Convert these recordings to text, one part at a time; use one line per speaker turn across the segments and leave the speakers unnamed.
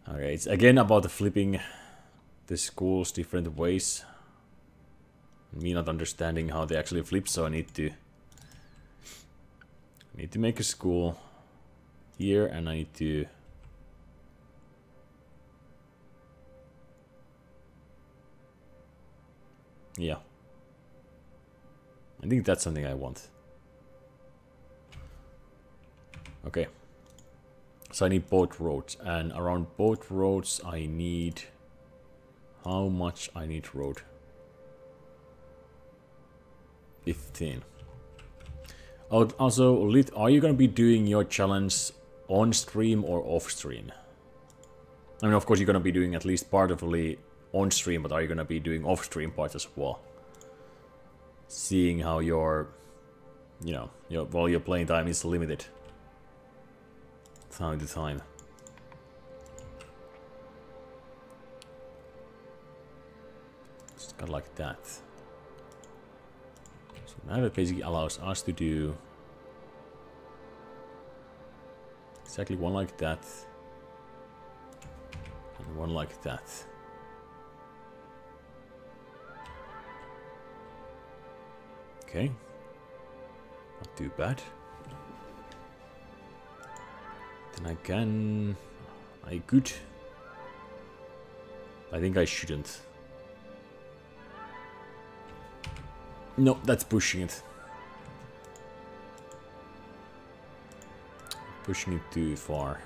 Okay, it's again about the flipping the schools different ways. Me not understanding how they actually flip, so I need to make a school here, and I need to yeah. I think that's something I want. Okay. So I need both roads, and around both roads I need... How much I need road? 15. Oh, also, Lit, are you gonna be doing your challenge on stream or off stream? I mean, of course you're gonna be doing at least part of the on stream, but are you gonna be doing off stream parts as well? Seeing how your, you know, your playing time is limited. Time to time. Just kind of like that. So now that basically allows us to do exactly one like that and one like that. Okay, not too bad. Then I could. I think I shouldn't. No, that's pushing it. Pushing it too far.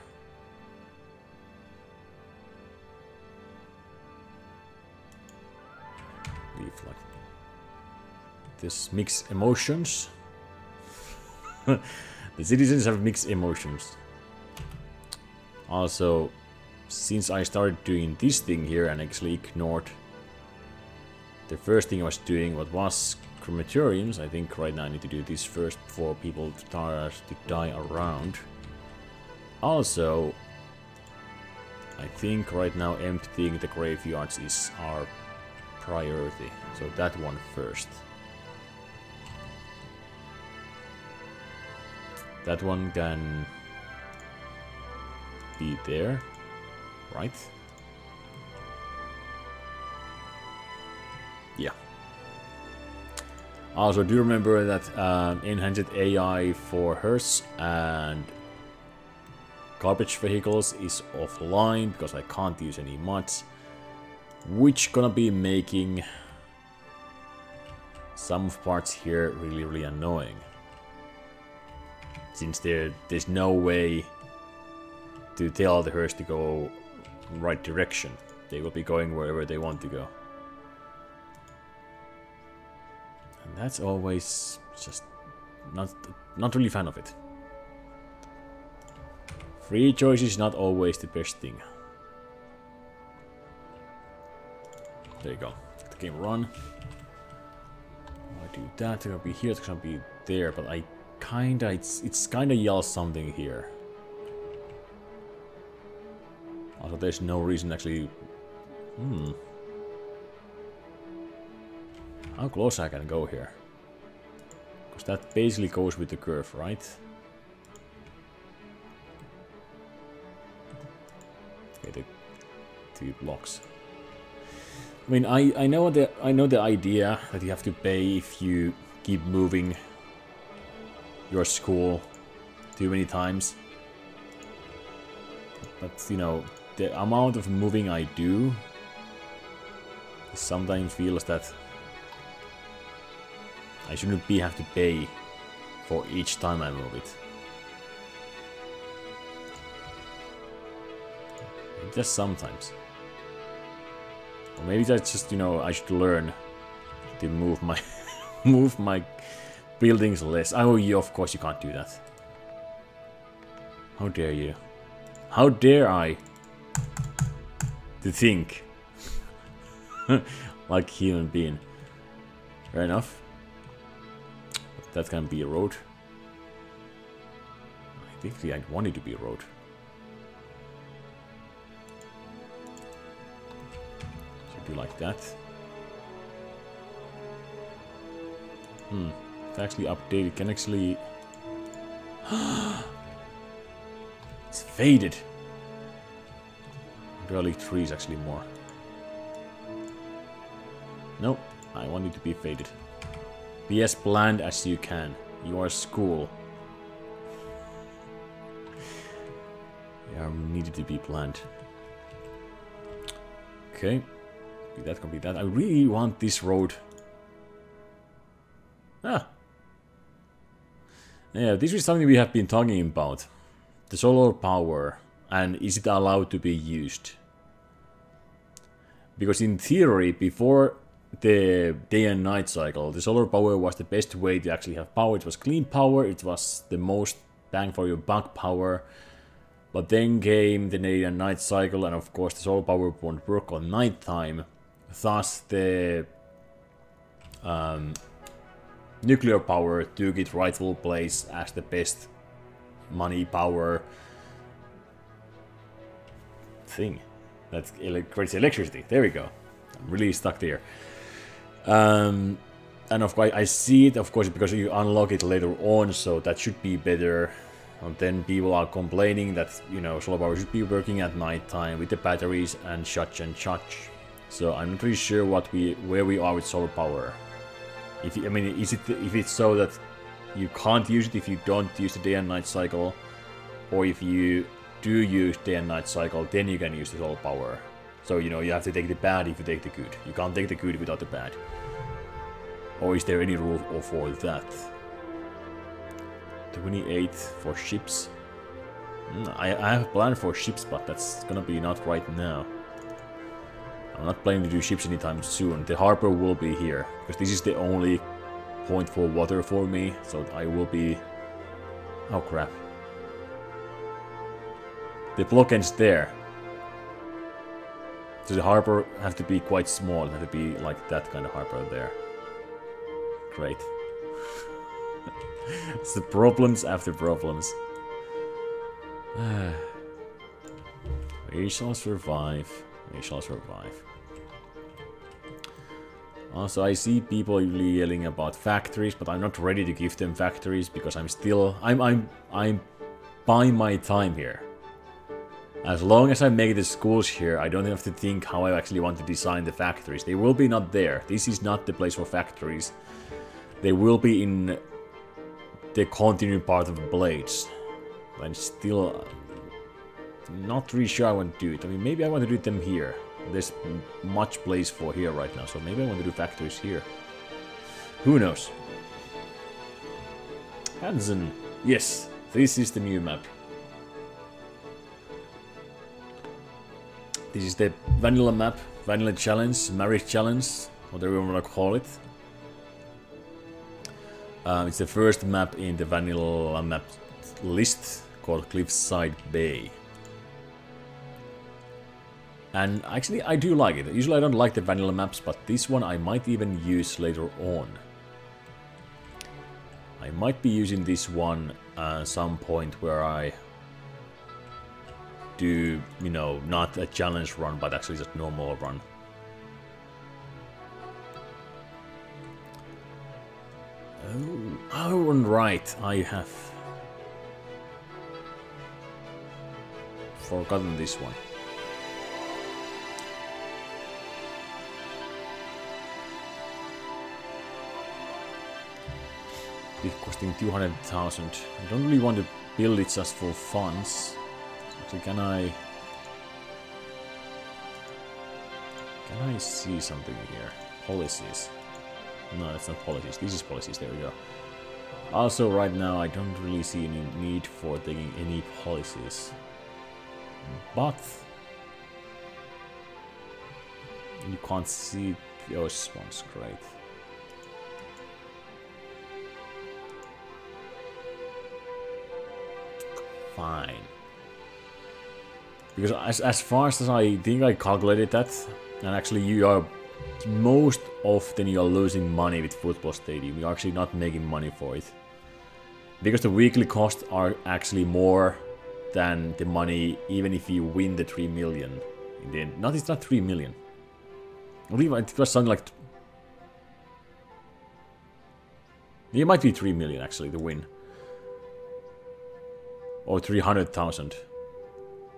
Leave like this. Mixed emotions. The citizens have mixed emotions. Also, since I started doing this thing here and actually ignored the first thing I was doing, what was crematoriums, I think right now I need to do this first before people start to die around. Also, I think right now emptying the graveyards is our priority, so that one first. That one can be there, right? Yeah. Also, do remember that enhanced AI for hearse and garbage vehicles is offline because I can't use any mods, which gonna be making some parts here really annoying. Since there's no way to tell the hearse to go right direction. They will be going wherever they want to go. And that's always just not really fan of it. Free choice is not always the best thing. There you go. The game run. I do that, it's gonna be here, it's gonna be there, but I kinda it's kinda yells something here. Also, there's no reason actually. How close I can go here? Because that basically goes with the curve, right? Okay, the 2 blocks. I mean, I know the idea that you have to pay if you keep moving your school too many times. But you know, the amount of moving I do sometimes feels that I shouldn't have to pay for each time I move it. Just sometimes. Or maybe that's just, you know, I should learn to move my move my buildings less. Oh, yeah, of course you can't do that. How dare you? How dare I to think like a human being? Fair enough. That can be a road. I think I want it to be a road. So do like that. It's actually updated. Can actually. It's faded. Garlic 3 is actually more. No, I want it to be faded. Be as bland as you can. You are school. You are needed to be bland. Okay. Complete that. I really want this road. Ah. Yeah, this is something we have been talking about. The solar power. And is it allowed to be used? Because in theory, before the day and night cycle, the solar power was the best way to actually have power. It was clean power, it was the most bang for your buck power. But then came the day and night cycle, and of course the solar power won't work on night time. Thus the nuclear power took its rightful place as the best money power thing that creates electricity. There we go. I'm really stuck there. And of course I see it, of course, because you unlock it later on, so that should be better. And then people are complaining that, you know, solar power should be working at night time with the batteries and such and such. So I'm not really sure where we are with solar power. If it's so that you can't use it if you don't use the day and night cycle, or if you do use day and night cycle, then you can use the solar power. So, you know, you have to take the bad if you take the good. You can't take the good without the bad. Or is there any rule for that? 28 for ships. I have a plan for ships, but that's gonna be not right now. I'm not planning to do ships anytime soon. The harbor will be here, because this is the only point for water for me, so I will be... Oh crap. The block ends there. So the harbor have to be quite small, it have to be like that kind of harbor there. Great. It's the problems after problems. We shall survive. We shall survive. Also, I see people really yelling about factories, but I'm not ready to give them factories because I'm buying my time here. As long as I make the schools here, I don't have to think how I actually want to design the factories. They will be not there. This is not the place for factories. They will be in the continuing part of the blades. I'm still not really sure I want to do it. I mean, maybe I want to do them here. There's much place for here right now, so maybe I want to do factories here. Who knows? Hansen. Yes, this is the new map. This is the vanilla map, vanilla challenge, marriage challenge, whatever you want to call it. It's the first map in the vanilla map list called Cliffside Bay. And actually I do like it. Usually I don't like the vanilla maps, but this one I might even use later on. I might be using this one at some point where I do, you know, not a challenge run, but actually just normal run. Oh, right, I have forgotten this one. It costing 200,000. I don't really want to build it just for funds. Actually, can I see something here? Policies. No, that's not policies. This is policies. There we go. Also, right now, I don't really see any need for taking any policies. But you can't see those ones. Great. Fine. Because as far as I think I calculated that, and actually you are most often you are losing money with football stadium. You're actually not making money for it. Because the weekly costs are actually more than the money even if you win the 3 million. In the end. It's not 3 million. I believe it was something like... It might be 3 million actually, the win. Or 300,000.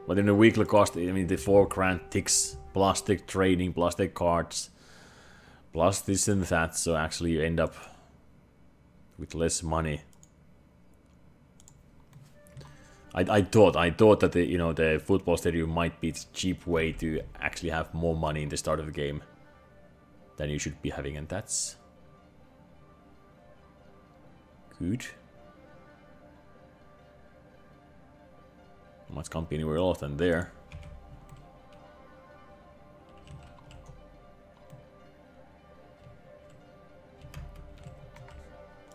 But in the weekly cost, I mean, the 4 grand ticks, plus the trading, plus the cards, plus this and that, so actually you end up with less money. I thought that the, you know, the football stadium might be the cheap way to actually have more money in the start of the game than you should be having, and that's good. Much can't anywhere else than there.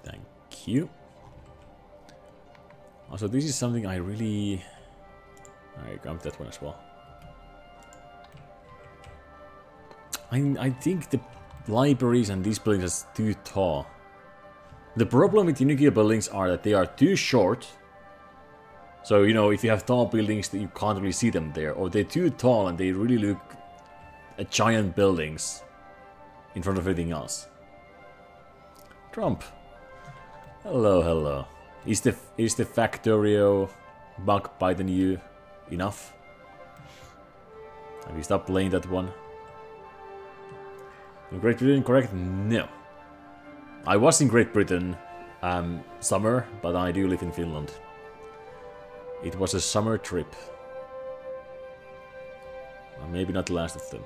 Thank you. Also, this is something I really... I grabbed that one as well. I think the libraries and these buildings are too tall. The problem with nuclear buildings are that they are too short. So, you know, if you have tall buildings, you can't really see them there. Or they're too tall and they really look at giant buildings in front of everything else. Trump. Hello, hello. Is the Factorio bug biting you enough? Have you stopped playing that one? In Great Britain, correct? No. I was in Great Britain summer, but I do live in Finland. It was a summer trip. Or maybe not the last of them.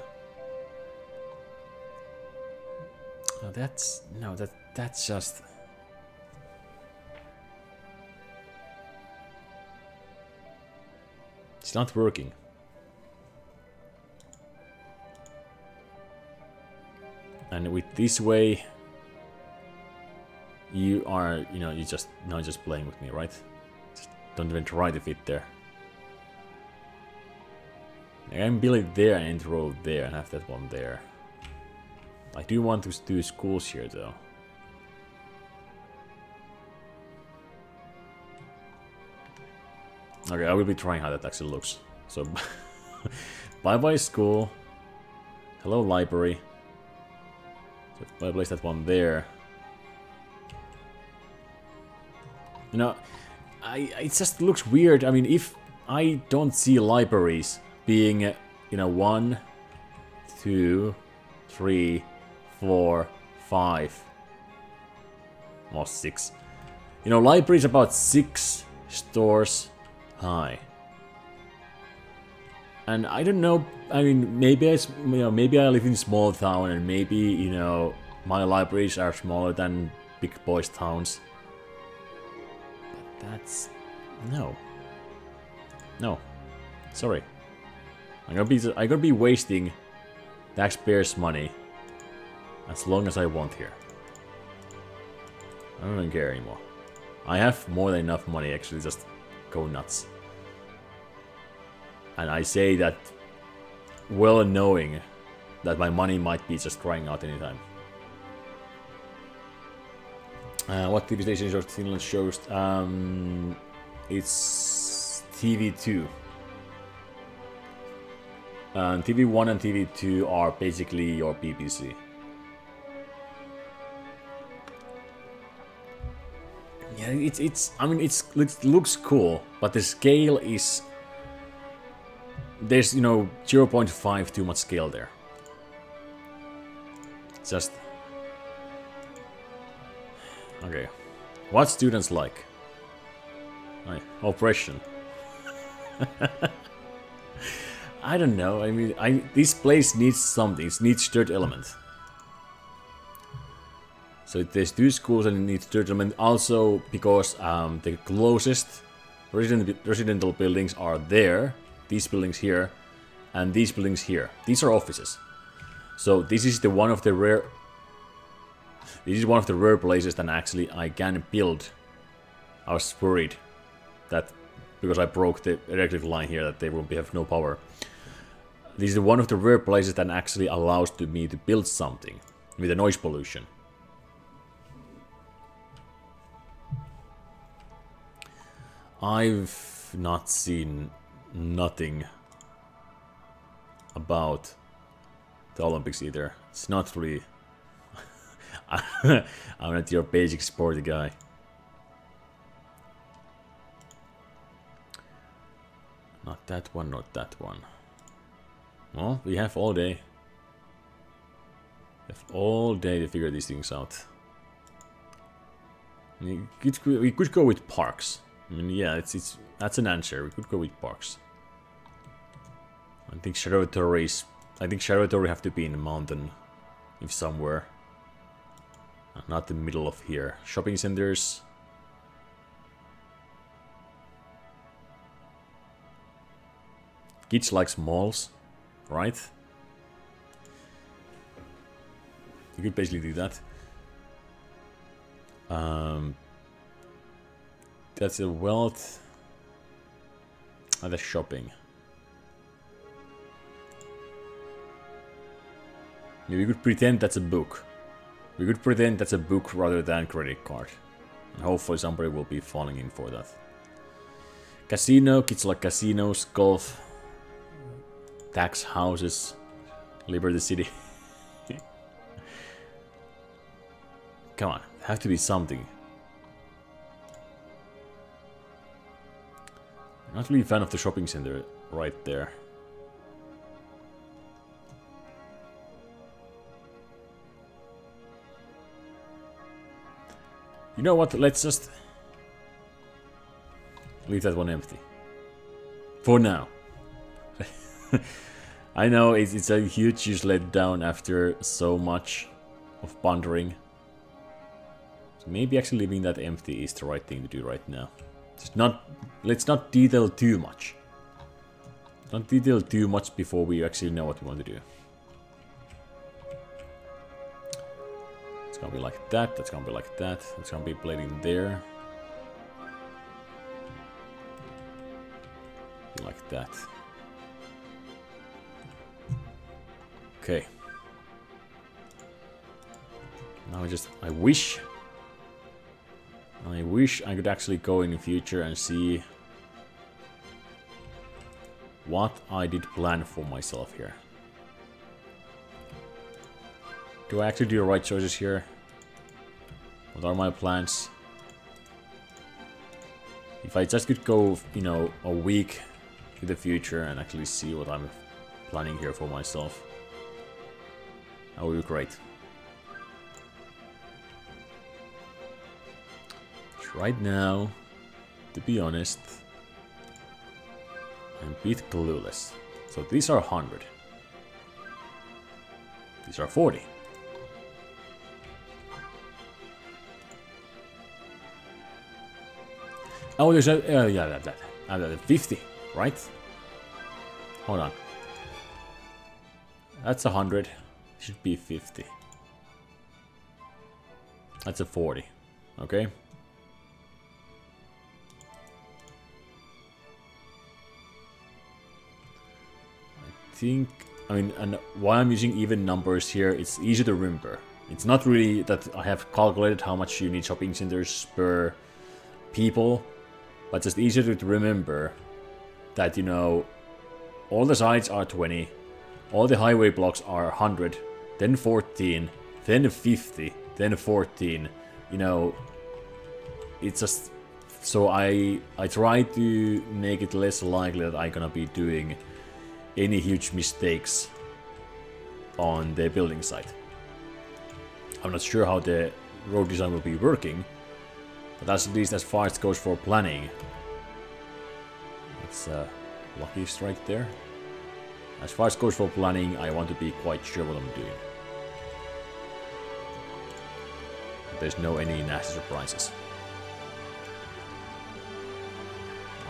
No, that's just... It's not working. And with this way, you are, you know, you're just playing with me, right? Just don't even try to fit there. I can build it there and throw there and have that one there. I do want to do schools here, though. Okay, I will be trying how that actually looks. So, bye-bye school. Hello library. So if I place that one there. You know, it just looks weird. I mean, if I don't see libraries being, you know, 1, 2, 3, 4, 5, or 6. You know, libraries about 6 stores high. And I don't know, I mean, maybe maybe I live in a small town and maybe, you know, my libraries are smaller than big boys towns. But that's... no. No. Sorry. I'm gonna be wasting taxpayers' money as long as I want here. I don't even care anymore. I have more than enough money actually, just go nuts. And I say that well knowing that my money might be just crying out anytime. What TV station shows Finland shows? It's TV2. TV1 and TV2 are basically your BBC. Yeah, it's I mean it looks cool, but the scale is, there's, you know, 0.5 too much scale there. Just okay. What students like? Oppression. I don't know. I mean, this place needs something. It needs third element. So there's 2 schools and it needs third element. Also because the closest residential buildings are there. These buildings here, and these buildings here. These are offices. So this is one of the rare. This is one of the rare places that actually I can build. I was worried that because I broke the electric line here that they will have no power. This is one of the rare places that actually allows me to build something with a noise pollution. I've not seen nothing about the Olympics either. It's not really... I'm not your basic sporty guy. Not that one, not that one. Well, we have all day. We have all day to figure these things out. We could go with parks. I mean, yeah, that's an answer. We could go with parks. I think Shadow have to be in the mountain, if somewhere. Not the middle of here. Shopping centers. Kids likes malls, right? You could basically do that. That's a wealth. And that's shopping. Maybe we could pretend that's a book. We could pretend that's a book rather than credit card. And hopefully somebody will be falling in for that. Casino, kids like casinos, golf, tax houses, Liberty City. Come on, have to be something. Not really a fan of the shopping center right there. You know what, let's just leave that one empty. For now. I know it's a huge letdown after so much of pondering. So maybe actually leaving that empty is the right thing to do right now. Let's not detail too much. Don't detail too much before we actually know what we want to do. It's gonna be like that, that's gonna be like that, it's gonna be plating there. Like that. Okay. Now I wish I could actually go in the future and see what I did plan for myself here. Do I actually do the right choices here? What are my plans? If I just could go, you know, a week to the future and actually see what I'm planning here for myself, that would be great. Right now, to be honest, I'm a bit clueless. So these are 100. These are 40. Oh, there's a yeah, that 50, right? Hold on. That's 100. Should be 50. That's a 40. Okay. I mean, and why I'm using even numbers here, it's easy to remember. It's not really that I have calculated how much you need shopping centers per people, but just easier to remember that, you know, all the sides are 20, all the highway blocks are 100, then 14, then 50, then 14, you know, it's just, so I try to make it less likely that I'm gonna be doing any huge mistakes on the building site. I'm not sure how the road design will be working, but that's at least as far as it goes for planning. It's a lucky strike there. As far as it goes for planning, I want to be quite sure what I'm doing. There's no any nasty surprises.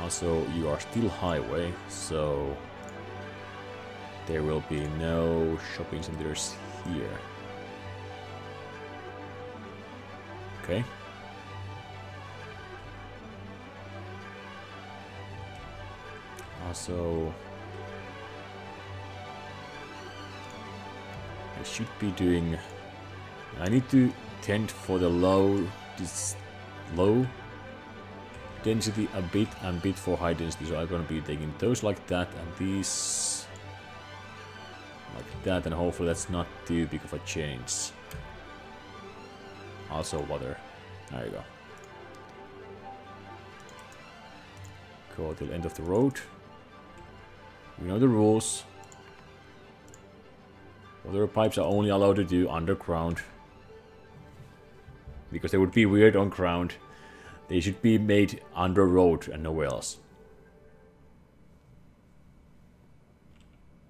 Also, you are still highway, so there will be no shopping centers here. Okay. Also, I should be doing. I need to tend for the low density a bit and bit for high density. So I'm gonna be taking those like that and these like that, and hopefully that's not too big of a change. Also water. There you go. Go till end of the road. You know the rules. Water pipes are only allowed to do underground. Because they would be weird on ground. They should be made under road and nowhere else.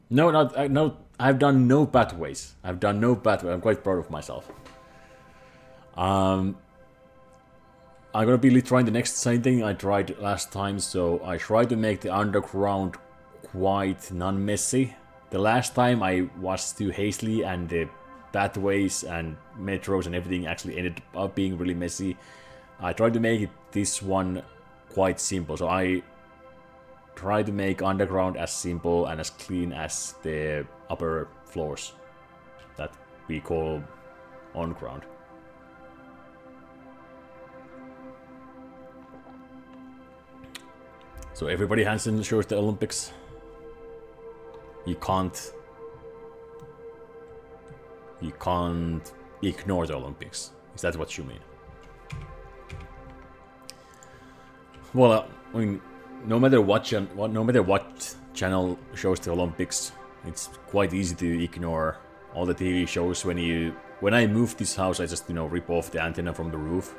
No, I've done no pathways. I've done no pathway. I'm quite proud of myself. I'm gonna be trying the next same thing I tried last time, so I tried to make the underground quite non-messy. The last time I was too hastily and the pathways and metros and everything actually ended up being really messy. I tried to make this one quite simple, so I tried to make underground as simple and as clean as the upper floors that we call on ground. So everybody Hansen shows the Olympics. You can't ignore the Olympics. Is that what you mean? Well, I mean, no matter what channel shows the Olympics, it's quite easy to ignore all the TV shows. When I moved this house, I just rip off the antenna from the roof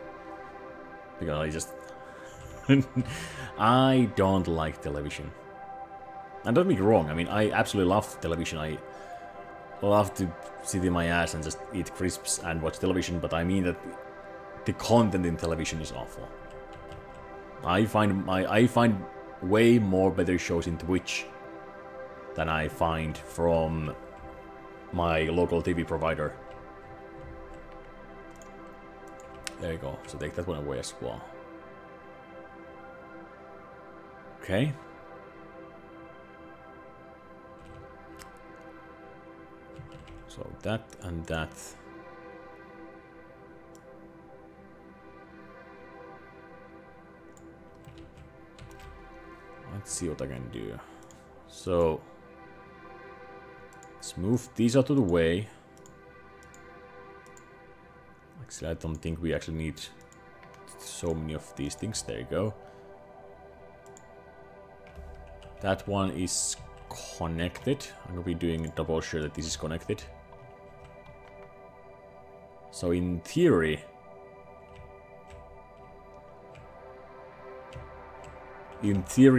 because I just I don't like television. And don't get me wrong, I mean, I absolutely love television. I love to sit in my ass and just eat crisps and watch television, but I mean that the content in television is awful. I find way more better shows in Twitch than I find from my local TV provider. There you go. So take that one away as well. Okay. So that and that. Let's see what I can do. So let's move these out of the way. Actually, I don't think we actually need so many of these things. There you go. That one is connected. I'm gonna be doing double sure that this is connected. So in theory,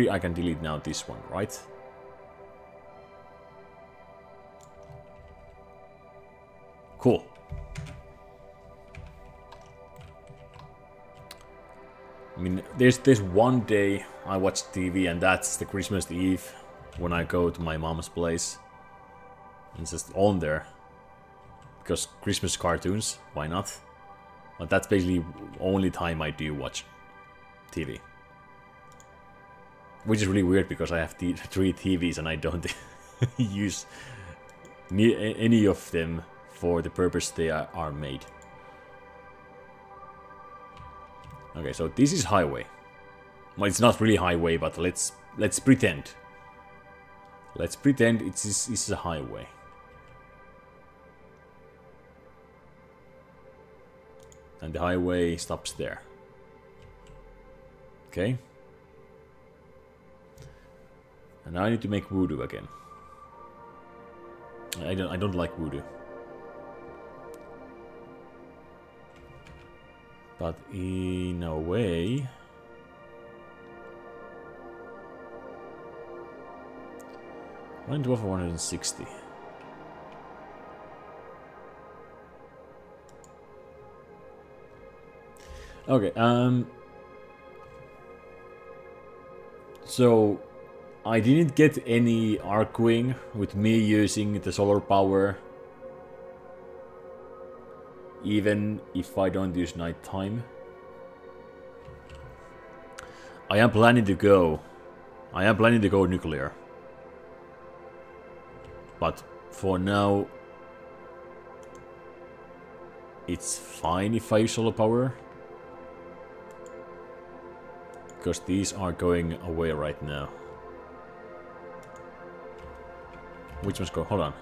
I can delete now this one, right? Cool. I mean, there's one day I watch TV, and that's the Christmas Eve when I go to my mom's place. It's just on there. Because Christmas cartoons, why not? But that's basically the only time I do watch TV. Which is really weird because I have 3 TVs and I don't use any of them for the purpose they are made. Okay, so this is highway. Well, it's not really highway, but let's pretend. Let's pretend it's a highway. And the highway stops there. Okay. And now I need to make voodoo again. I don't like voodoo. But in a way, I do for 160. Okay, so I didn't get any arcing with me using the solar power, even if I don't use nighttime. I am planning to go nuclear. But for now, it's fine if I use solar power. Because these are going away right now. Which one's go? Hold on.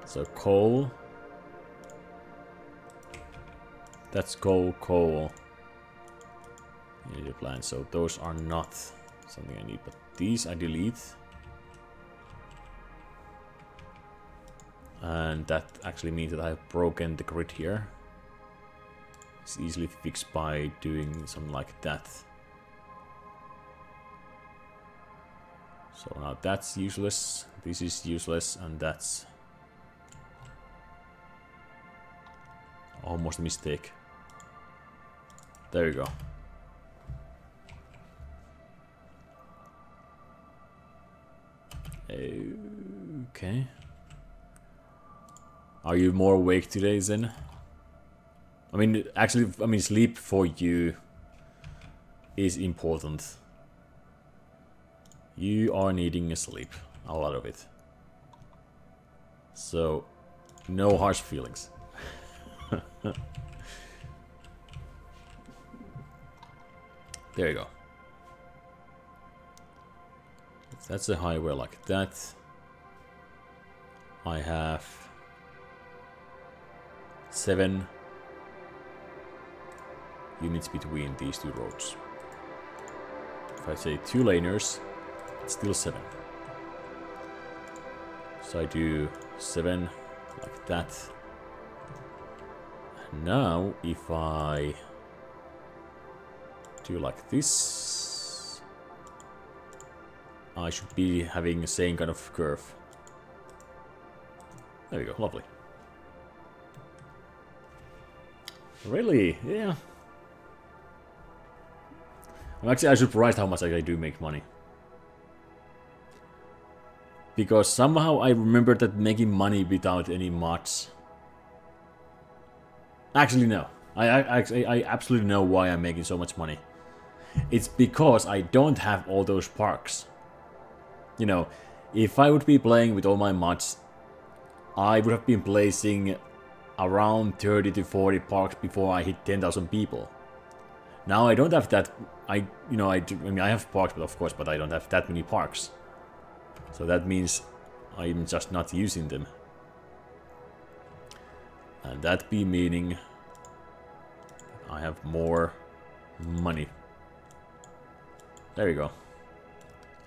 So coal. That's coal. Energy plant. So those are not something I need, but these I delete. And that actually means that I've broken the grid here. It's easily fixed by doing something like that. So now that's useless, this is useless, and that's almost a mistake. There you go. Okay. Are you more awake today, then? I mean, actually, sleep for you is important. You are needing a sleep. A lot of it. So, no harsh feelings. There you go. If that's a highway like that, I have 7 units between these two roads. If I say 2 laners, it's still 7. So I do 7 like that. And now if I do like this, I should be having the same kind of curve. There we go, lovely. Really? Yeah. I'm actually surprised how much I do make money. Because somehow I remember that making money without any mods. Actually, no. I absolutely know why I'm making so much money. It's because I don't have all those parks. You know, if I would be playing with all my mods, I would have been placing around 30 to 40 parks before I hit 10,000 people. Now I don't have that. I have parks, but of course, but I don't have that many parks. So that means I'm just not using them. And that be meaning I have more money. There you go.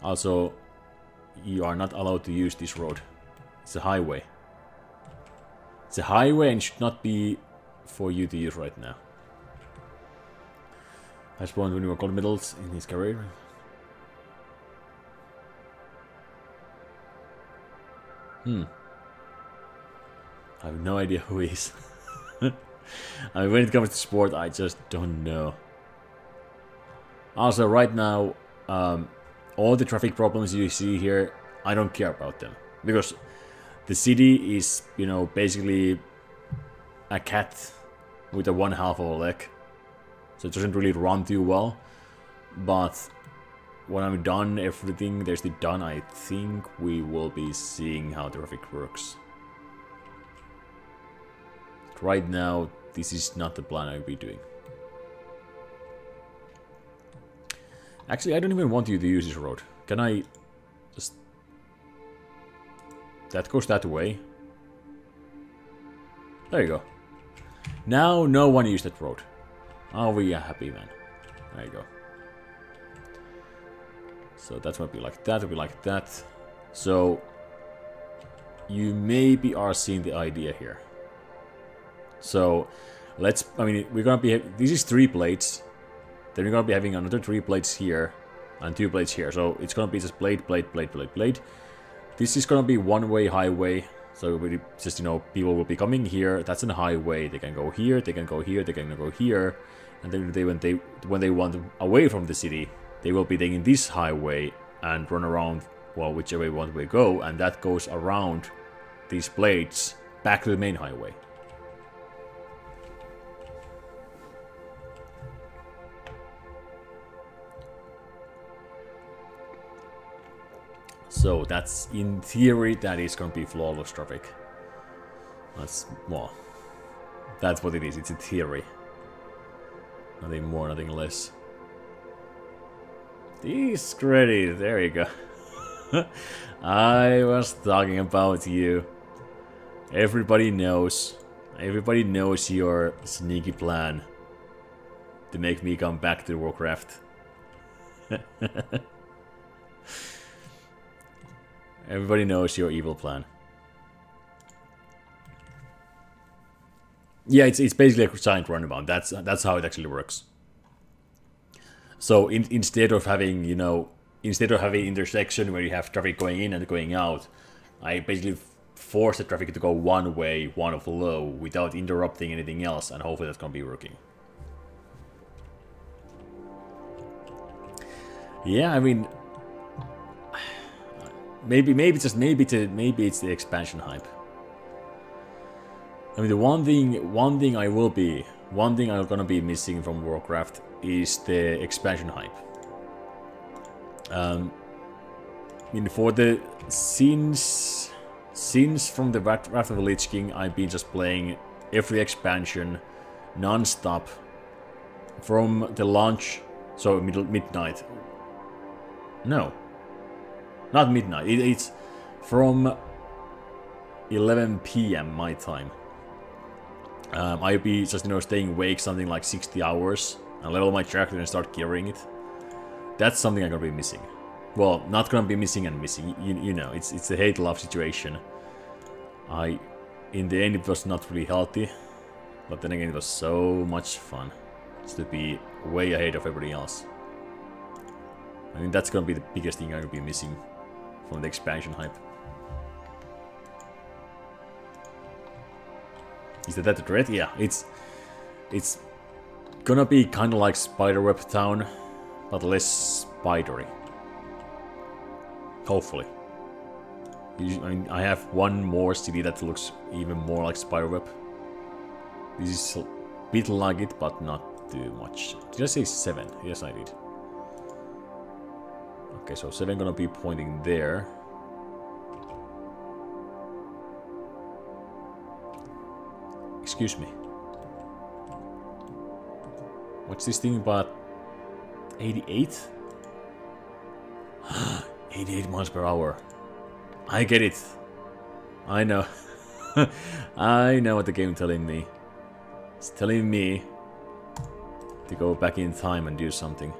Also, you are not allowed to use this road. It's a highway. It's a highway and should not be for you to use right now. I spawned when you were gold medals in his career. I have no idea who he is. I mean, when it comes to sport, I just don't know. Also, right now, all the traffic problems you see here, I don't care about them. Because the city is, you know, basically a cat with a 1/2 of a leg. So it doesn't really run too well. But when I'm done, everything there's done, I think we will be seeing how traffic works. Right now, this is not the plan I'll be doing. Actually, I don't even want you to use this road. Can I just... That goes that way. There you go. Now no one used that road. Oh, we are happy, man. There you go. So that might be like that, it'll be like that. So you maybe are seeing the idea here. So let's, I mean, we're gonna be, this is 3 plates. Then we're gonna be having another 3 plates here and 2 plates here. So it's gonna be just plate, plate, plate, plate, plate. This is gonna be one-way highway. So we just, you know, people will be coming here. That's a highway. They can go here, they can go here, they can go here. And then when they want away from the city, they will be taking this highway and run around, well, whichever way we go, and that goes around these plates back to the main highway. So that's, in theory, that is going to be flawless traffic. That's, well, that's what it is. It's a theory. Nothing more, nothing less. These credits, there you go. I was talking about you. Everybody knows your sneaky plan to make me come back to Warcraft. Everybody knows your evil plan. Yeah, it's basically a giant runabout. That's how it actually works. So instead of having, you know, instead of having intersection where you have traffic going in and going out, I basically force the traffic to go one way, one flow, without interrupting anything else, and hopefully that's gonna be working. Yeah, I mean, maybe it's the expansion hype. I mean, the one thing I'm gonna be missing from Warcraft is the expansion hype. I mean, for the since from the Wrath of the Lich King, I've been just playing every expansion non-stop from the launch, so midnight. No, not midnight. It's from 11 p.m. my time. I'll be just, you know, staying awake something like 60 hours and level my character and start gearing it. That's something I'm gonna be missing. Well, not gonna be missing and missing. You know, it's a hate-love situation. In the end, it was not really healthy, but then again, it was so much fun just to be way ahead of everybody else. I mean, that's gonna be the biggest thing I'm gonna be missing from the expansion hype. Is that the threat? Yeah, it's gonna be kind of like Spiderweb Town, but less spidery. Hopefully. I mean, I have one more city that looks even more like Spiderweb. This is a bit like it, but not too much. Did I say 7? Yes, I did. Okay, so 7 gonna be pointing there. Excuse me. What's this thing about 88? 88 miles per hour. I get it. I know. I know what the game is telling me. It's telling me to go back in time and do something.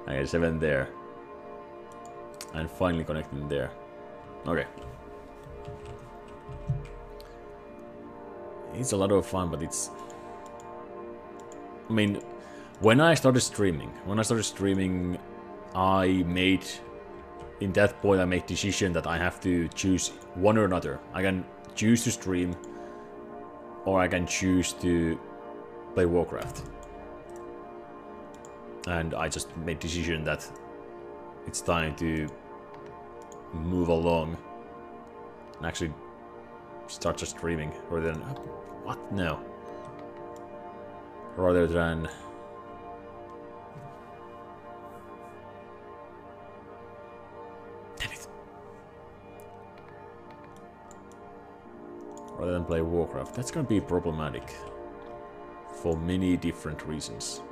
I got 7 there. And finally connecting there. Okay. It's a lot of fun, but it's... I mean, when I started streaming, I made... In that point, I made decision that I have to choose one or another. I can choose to stream, or I can choose to play Warcraft. And I just made decision that it's time to move along and actually start just streaming rather than... What? No. Rather than... Damn it. Rather than play Warcraft. That's gonna be problematic. For many different reasons.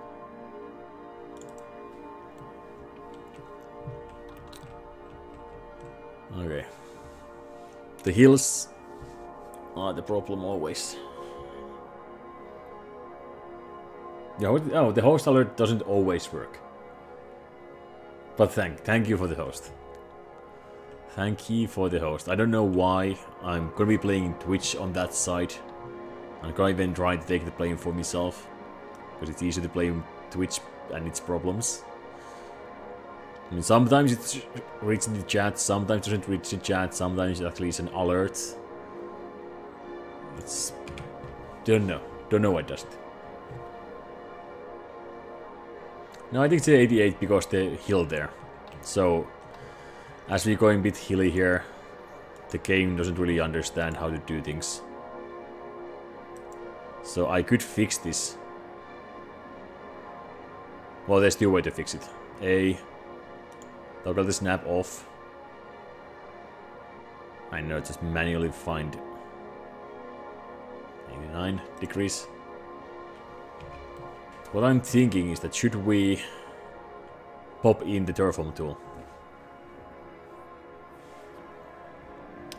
Okay. The hills are the problem always. Yeah, oh, the host alert doesn't always work. But thank you for the host. Thank you for the host. I don't know why. I'm gonna be playing Twitch on that side. I'm gonna even try to take the blame for myself. Because it's easy to blame Twitch and its problems. I mean, sometimes it's reaching the chat, sometimes it doesn't reach the chat, sometimes it actually is an alert. It's... Don't know why it doesn't. No, I think it's 88 because the hill there. So, as we're going a bit hilly here, the game doesn't really understand how to do things. So I could fix this. Well, there's still a way to fix it. Toggle the snap off. I know, just manually find 89 degrees. What I'm thinking is that should we pop in the terraform tool?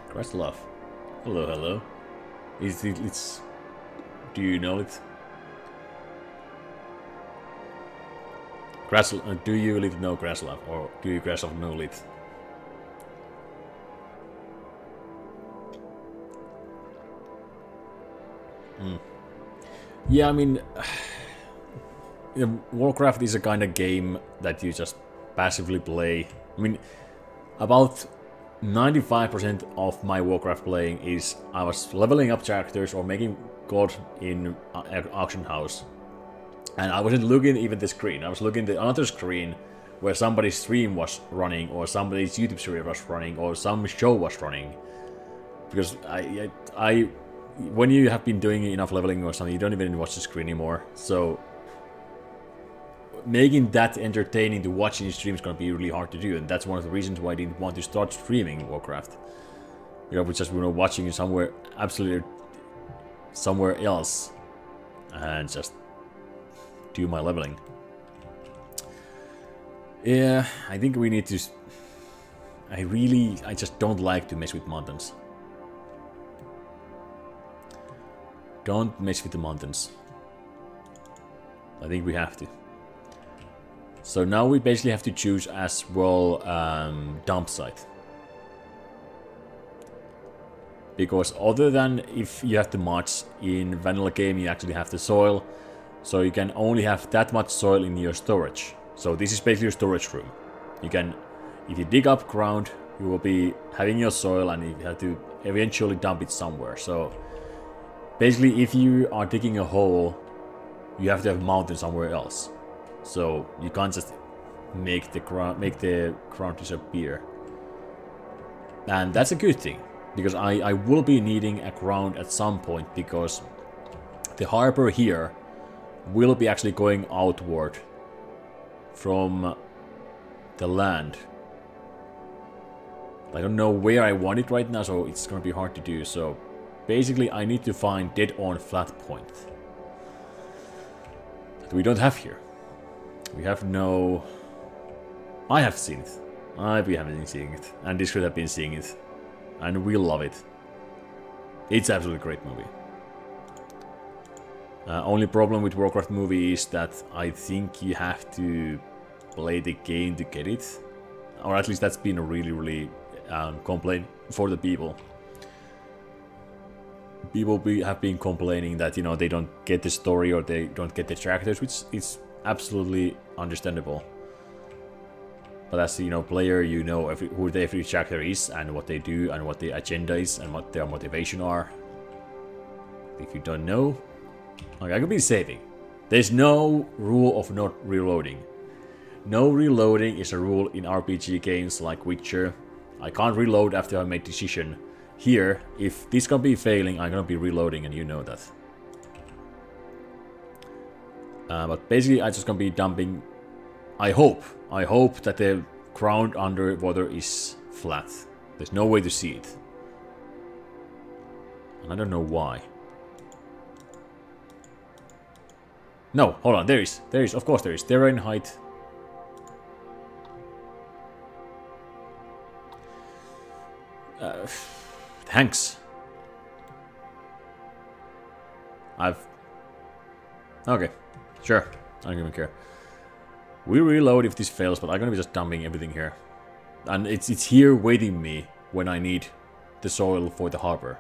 Christ love. Hello, hello. It's... Do you know it? Do you live no grass love, or do you grass love no lit? Yeah, I mean, Warcraft is a kind of game that you just passively play. I mean, about 95% of my Warcraft playing is I was leveling up characters or making gold in auction house. And I wasn't looking even the screen. I was looking at another screen where somebody's stream was running, or somebody's YouTube series was running, or some show was running. Because when you have been doing enough leveling or something, you don't even watch the screen anymore. So making that entertaining to watch in stream is going to be really hard to do, and that's one of the reasons why I didn't want to start streaming Warcraft. You know, we just watching somewhere absolutely somewhere else and just do my leveling. Yeah, I think we need to. I just don't like to mess with mountains. Don't mess with the mountains. I think we have to. So now we basically have to choose as well dump site. Because other than if you have the mods in vanilla game, you actually have the soil. So you can only have that much soil in your storage. So this is basically your storage room. You can, if you dig up ground, you will be having your soil and you have to eventually dump it somewhere. So basically if you are digging a hole, you have to have a mountain somewhere else. So you can't just make the ground disappear. And that's a good thing, because I will be needing a ground at some point, because the harbor here will be actually going outward from the land. I don't know where I want it right now, so it's gonna be hard to do. So basically I need to find dead-on flat point that we don't have here. We have no... I have seen it. We haven't been seeing it. And this could have been seeing it. And we love it. It's absolutely great movie. Only problem with Warcraft movie is that I think you have to play the game to get it. Or at least that's been a really complaint for the people. People have been complaining that, you know, they don't get the story or they don't get the characters, which is absolutely understandable. But as, you know, player, you know who every character is and what they do and what their agenda is and what their motivation are. If you don't know, like, I could be saving. There's no rule of not reloading. No reloading is a rule in RPG games like Witcher. I can't reload after I made decision. Here, if this gonna be failing, I'm gonna be reloading, and you know that. But basically, I'm just gonna be dumping. I hope that the ground under water is flat. There's no way to see it, and I don't know why. No, hold on. There is. Of course, there is. Terrain height. Thanks. Okay, sure. I don't even care. We reload if this fails, but I'm gonna be just dumping everything here. And it's here waiting me when I need the soil for the harbor.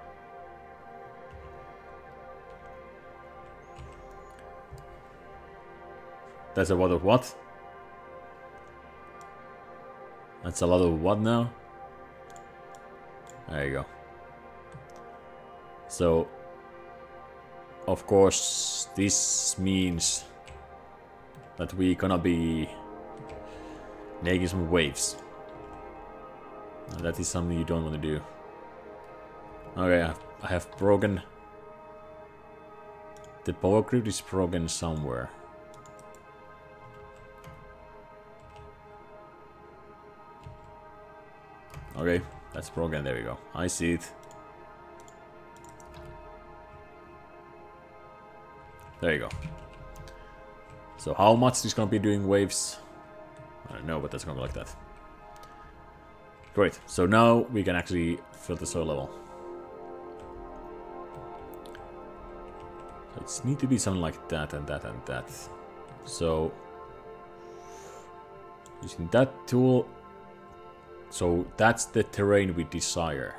That's a lot of what? That's a lot of what now? There you go. So, of course, this means that we're gonna be making some waves. And that is something you don't want to do. Okay, I have broken... The power grid is broken somewhere. Okay, that's broken. There we go. I see it. There you go. So how much is gonna be doing waves? I don't know, but that's gonna be like that. Great. So now we can actually fill the soil level. So it's need to be something like that and that and that. So Using that tool. So that's the terrain we desire.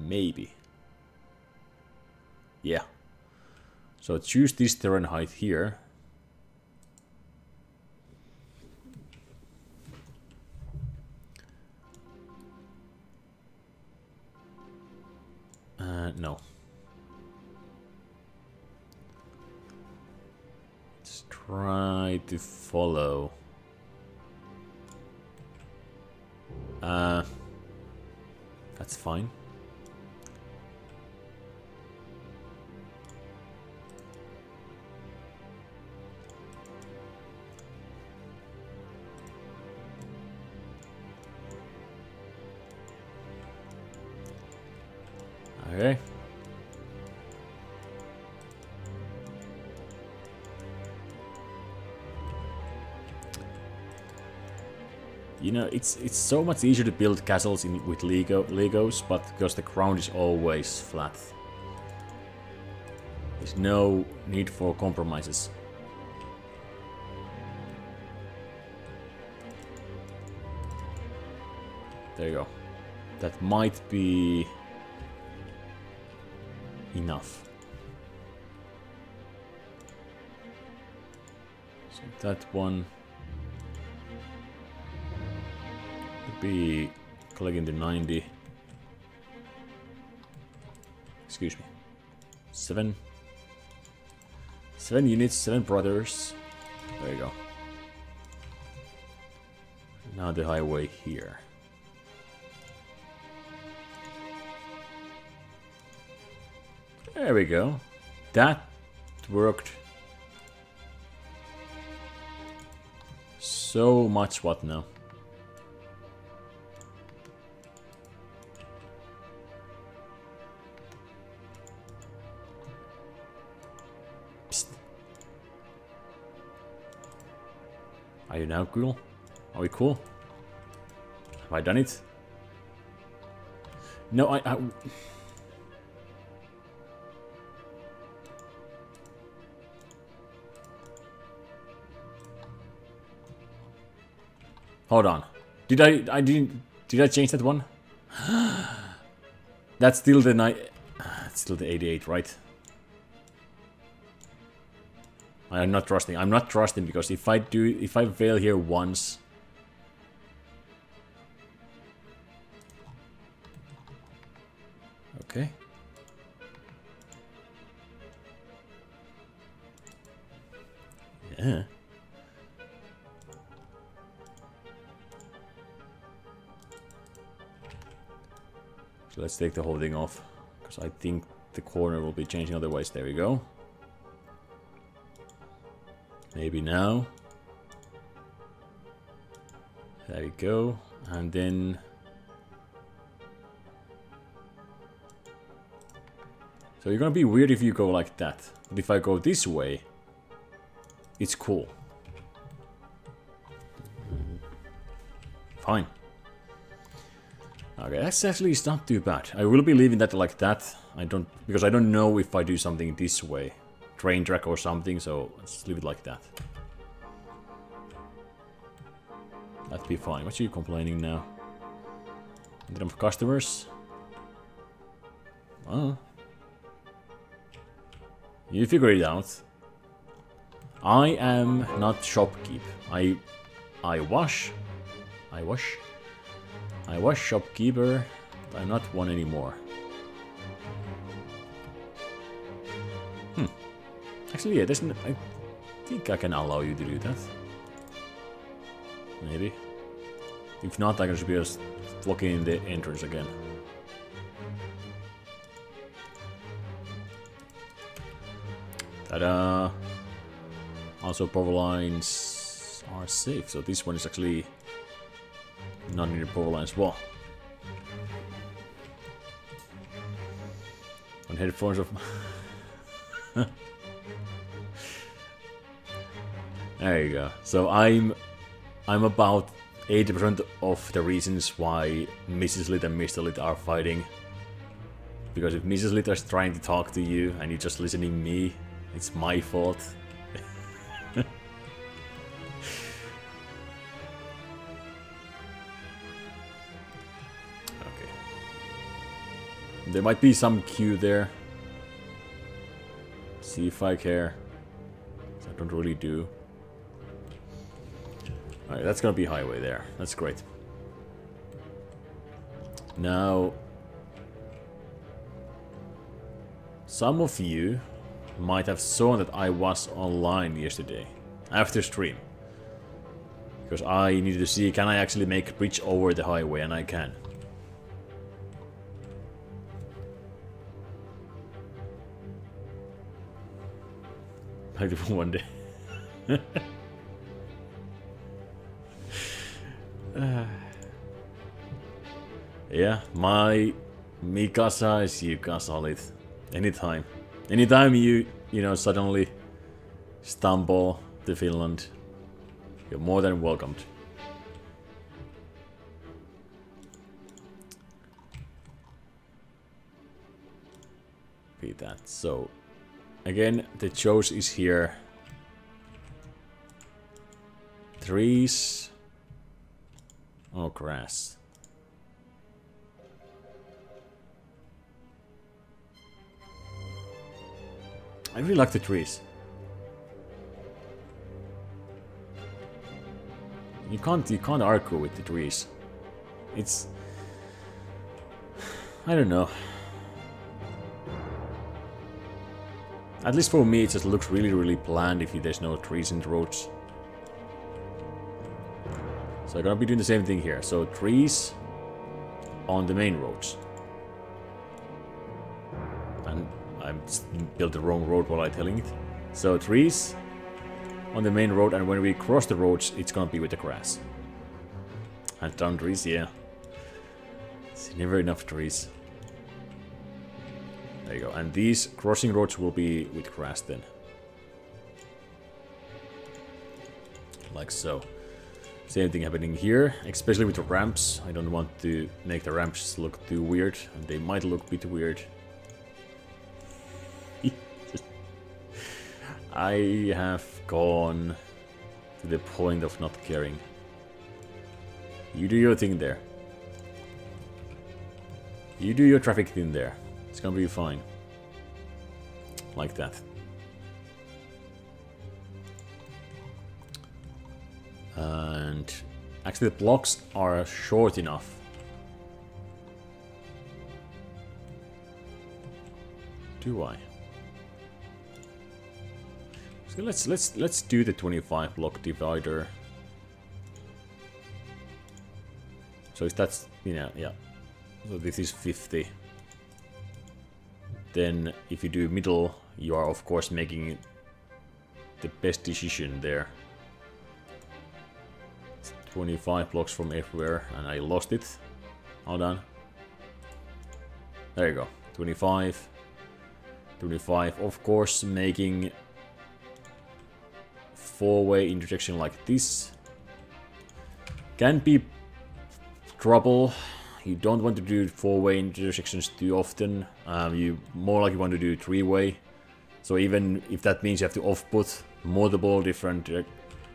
Maybe. Yeah. So choose this terrain height here. No. Let's try to follow. That's fine. Okay. You know, it's so much easier to build castles with Legos, but because the ground is always flat. There's no need for compromises. There you go. That might be enough. So that one would be collecting the 90. Excuse me. 7 units, 7 brothers. There you go. Now the highway here. There we go. That worked so much. What now? Psst. Are you now cool? Are we cool? Have I done it? No, I hold on. Did I change that one? That's still the it's still the 88, right? I'm not trusting. I'm not trusting because if I fail here once. Okay. Yeah. So let's take the whole thing off, because I think the corner will be changing otherwise. There we go. Maybe now. There we go. And then... So you're gonna be weird if you go like that. But if I go this way, it's cool. Fine. Okay, that's actually not too bad. I will be leaving that like that. Because I don't know if I do something this way. Train track or something, so let's leave it like that. That'd be fine. What are you complaining now? Did I have customers? Oh. You figure it out. I am not shopkeep. I was shopkeeper, but I'm not one anymore. Actually, yeah, I think I can allow you to do that. Maybe. If not, I can just blocking in the entrance again. Ta-da! Also, power lines are safe, so this one is actually not near power lines as well. On headphones of... There you go. So I'm about 80% of the reasons why Mrs. Lit and Mr. Lit are fighting. Because if Mrs. Lit is trying to talk to you and you're just listening to me, it's my fault. There might be some queue there. See if I care. I don't really do. Alright, that's gonna be highway there. That's great. Now, some of you might have saw that I was online yesterday after stream. Because I needed to see, can I actually make a bridge over the highway, and I can. Maybe for one day. Yeah, my Mikasa is Yukasa lit. Anytime. Anytime you know, suddenly stumble to Finland, you're more than welcomed. Be that. So, again, the chose is here. Trees. Oh, grass. I really like the trees. You can't argue with the trees. It's, I don't know. At least for me, it just looks really bland if there's no trees in the roads. So I'm gonna be doing the same thing here. So trees on the main roads. And I built the wrong road while I'm telling it. So trees on the main road, and when we cross the roads, it's gonna be with the grass. And down trees, yeah. It's never enough trees. There you go. And these crossing roads will be with grass then. Like so. Same thing happening here, especially with the ramps. I don't want to make the ramps look too weird, and they might look a bit weird. I have gone to the point of not caring. You do your thing there. You do your traffic thing there. It's gonna be fine. Like that. And actually the blocks are short enough. Do I? So let's do the 25 block divider. So if that's, you know, yeah. So this is 50. Then if you do middle, you are of course making the best decision there. 25 blocks from everywhere, and I lost it. Hold on. There you go. 25. 25. Of course, making four-way intersection like this can be trouble. You don't want to do four-way intersections too often. You more likely want to do three-way. So even if that means you have to off-put multiple different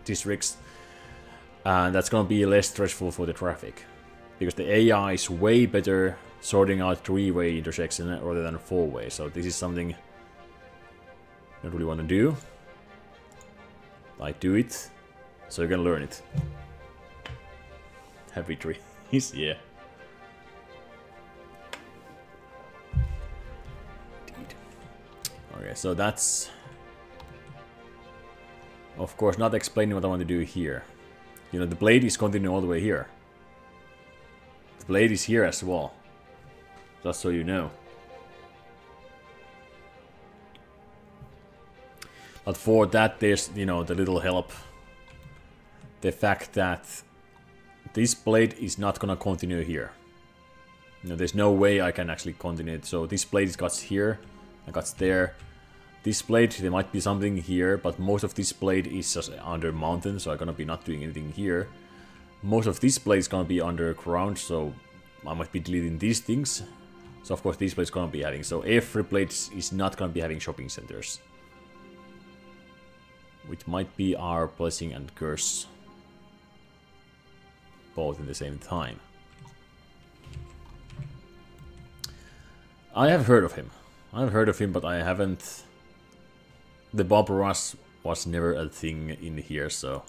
districts, that's gonna be less stressful for the traffic, because the AI is way better sorting out three-way intersection rather than four-way. So this is something I don't really want to do. I do it, so you can learn it. Happy trees, yeah. Indeed. Okay, so that's of course not explaining what I want to do here. You know, the blade is continuing all the way here. The blade is here as well. Just so you know. But for that, there's, you know, the little help. The fact that this blade is not gonna continue here. You know, there's no way I can actually continue it. So this blade got here, and got there. This blade, there might be something here, but most of this blade is just under mountain, so I'm gonna be not doing anything here. Most of this blade is gonna be underground, so I might be deleting these things. So of course this blade is gonna be having, so every blade is not gonna be having shopping centers. Which might be our blessing and curse. Both in the same time. I have heard of him. I've heard of him, but I haven't... The Bob Ross was never a thing in here, so...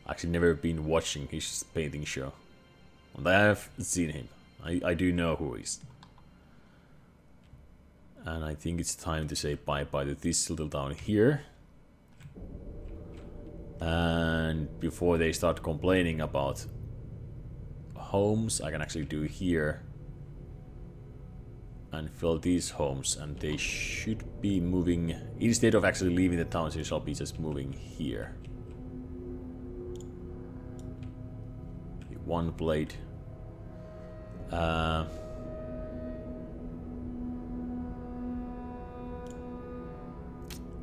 Actually never been watching his painting show. And I have seen him. I do know who he is. And I think it's time to say bye-bye to this little town here. And before they start complaining about homes, I can actually do here. And fill these homes, and they should be moving, instead of actually leaving the town, they shall be just moving here. One blade.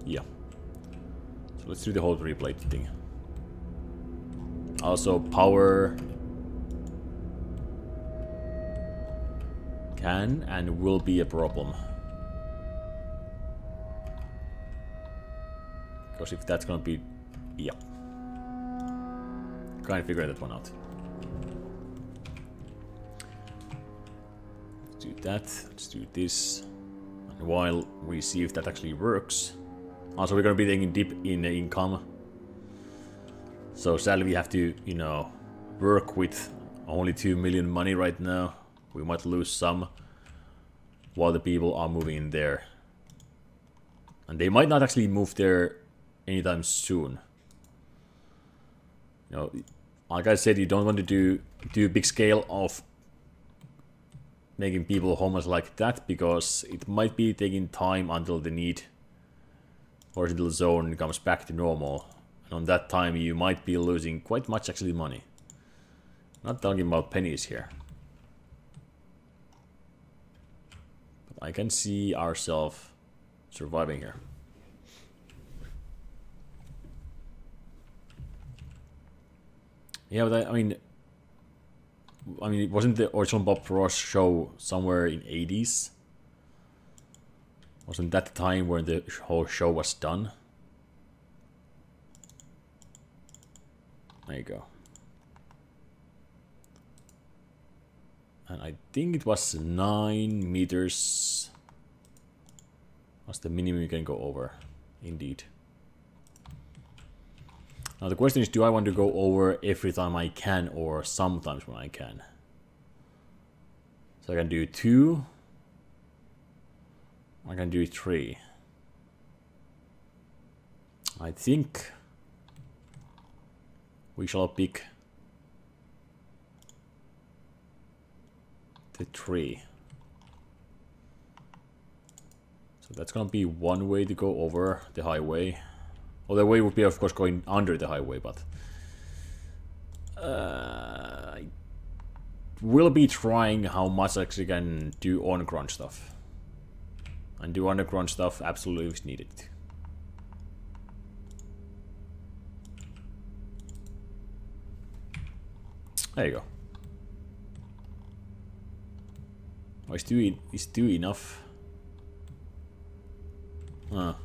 Yeah. So let's do the whole 3-blade thing. Also, power can and will be a problem. Because if that's gonna be... Yeah. Can't figure that one out. Let's do that. Let's do this. And while we see if that actually works. Also, we're gonna be taking dip in the income. So sadly we have to, you know, work with only 2 million money right now. We might lose some while the people are moving in there. And they might not actually move there anytime soon. You know, like I said, you don't want to do a big scale of making people homeless like that, because it might be taking time until the need or little zone comes back to normal. And on that time you might be losing quite much actually money. Not talking about pennies here. But I can see ourselves surviving here. Yeah, but I mean, wasn't the original Bob Ross show somewhere in 80s? Wasn't that the time where the whole show was done? There you go. And I think it was 9 meters. What's the minimum you can go over? Indeed. Now the question is, do I want to go over every time I can or sometimes when I can? So I can do 2. I can do 3. I think we shall pick the 3. So that's gonna be one way to go over the highway. Other way would be, of course, going under the highway, but I will be trying how much I actually can do on-ground stuff. And do underground stuff absolutely if needed. There you go. Oh, it's too enough. Nah,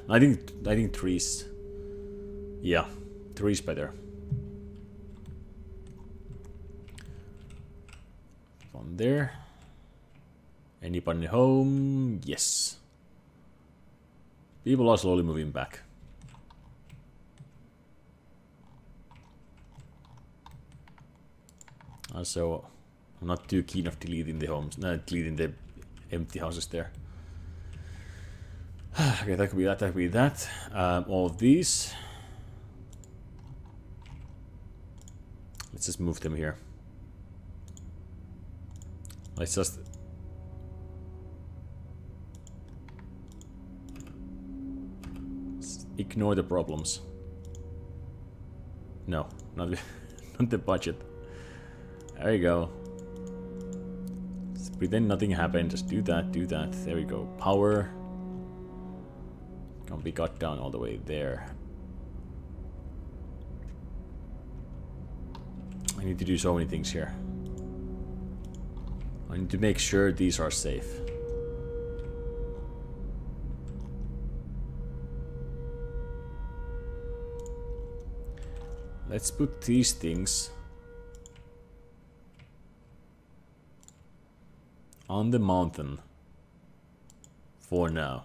I think 3's... Yeah, 3's better. From there. Anybody home? Yes. People are slowly moving back. Also, I'm not too keen of deleting the homes, deleting the empty houses there. Okay, that could be that, that could be that. All of these. Let's just move them here. Let's just... ignore the problems. No, not the budget. There you go. Just pretend nothing happened. Just do that, do that. There we go. Power can be cut down all the way there. I need to do so many things here. I need to make sure these are safe. Let's put these things on the mountain for now.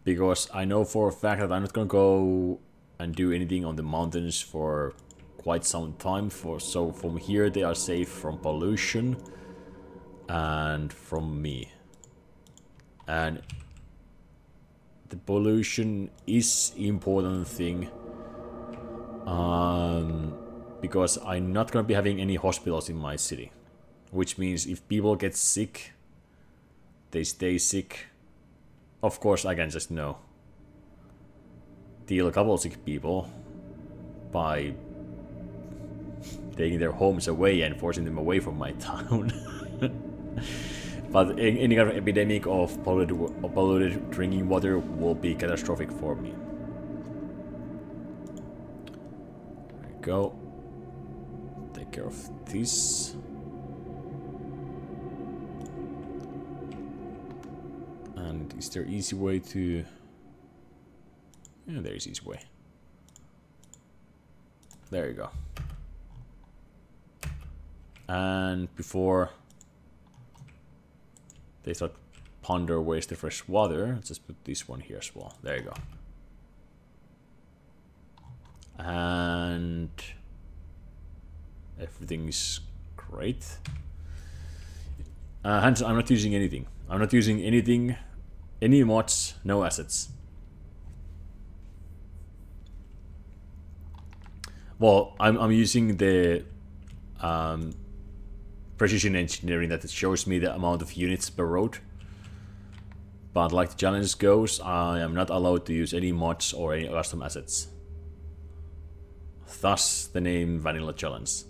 Because I know for a fact that I'm not gonna go and do anything on the mountains for quite some time. So from here they are safe from pollution and from me. And the pollution is important thing. Because I'm not gonna be having any hospitals in my city. Which means if people get sick, they stay sick. Of course I can just deal a couple sick people by taking their homes away and forcing them away from my town. But any kind of epidemic of polluted drinking water will be catastrophic for me. There we go. Take care of this. And is there easy way to... Yeah, there is easy way. There you go. And before they start ponder where's the fresh water, let's just put this one here as well. There you go. And everything's great. Hence, I'm not using anything. I'm not using anything, any mods, no assets. Well, I'm using the precision engineering that it shows me the amount of units per road. But like the challenge goes, I am not allowed to use any mods or any custom assets. Thus the name Vanilla Challenge.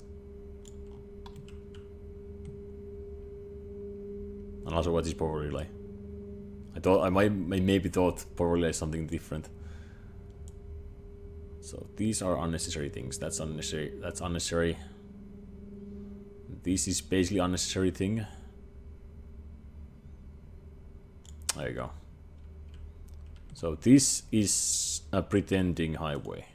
And also, what is power relay? I maybe thought power relay is something different. So these are unnecessary things. That's unnecessary. That's unnecessary. This is basically unnecessary thing. There you go. So this is a pretending highway.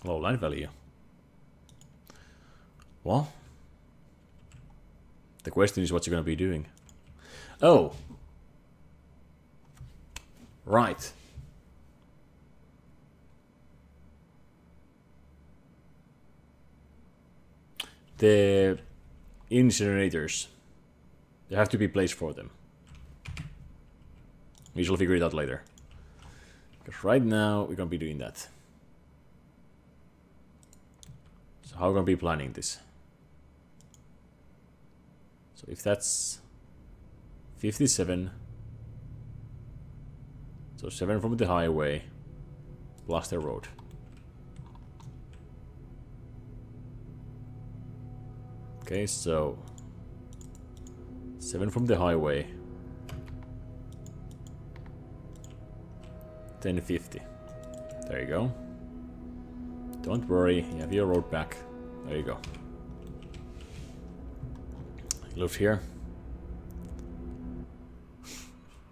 Low line value. Well, the question is what you're gonna be doing. Oh, right. The incinerators. There have to be place for them. We shall figure it out later. Because right now we're gonna be doing that. So how are we gonna be planning this? So if that's 57, so 7 from the highway plus the road. Okay, so 7 from the highway, 1050. There you go. Don't worry, you have your road back. There you go. Look here.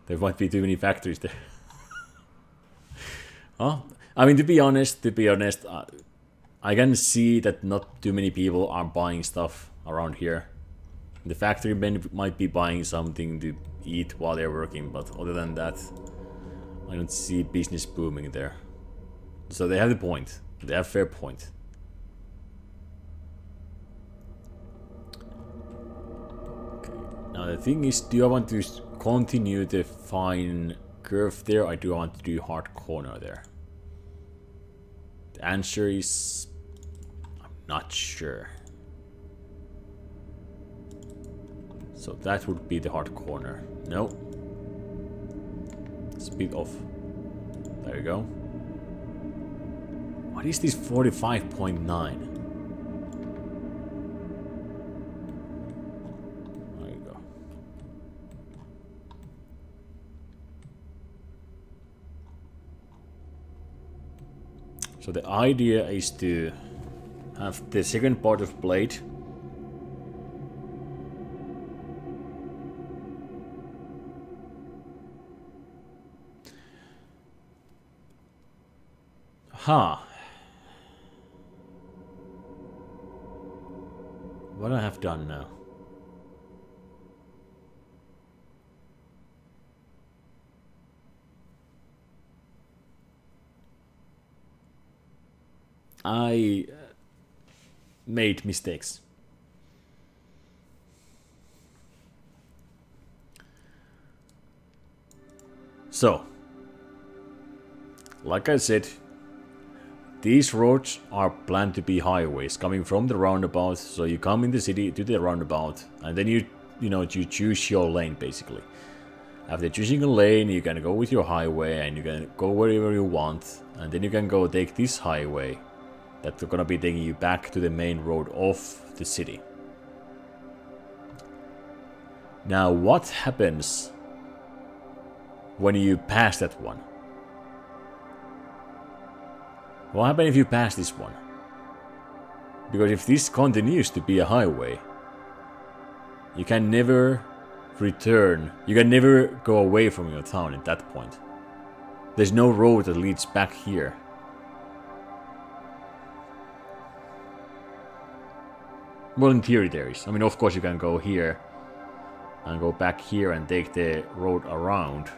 There might be too many factories there. Huh? I mean, to be honest, I can see that not too many people are buying stuff around here. The factory men might be buying something to eat while they're working, but other than that, I don't see business booming there. So they have the point. They have a fair point. Okay. Now the thing is, do I want to continue the fine curve there, or do I want to do hard corner there? The answer is... I'm not sure. So that would be the hard corner. No. Speed off. There you go. What is this 45.9? There you go. So the idea is to have the second part of blade What I have done now? I made mistakes. So, like I said, these roads are planned to be highways coming from the roundabout. So you come in the city to the roundabout, and then you choose your lane basically. After choosing a lane, you can go with your highway and you can go wherever you want, and then you can go take this highway that's gonna be taking you back to the main road of the city. Now, what happens when you pass that one? What happens if you pass this one? Because if this continues to be a highway, you can never return, you can never go away from your town at that point. There's no road that leads back here. Well, in theory there is. I mean, of course you can go here and go back here and take the road around.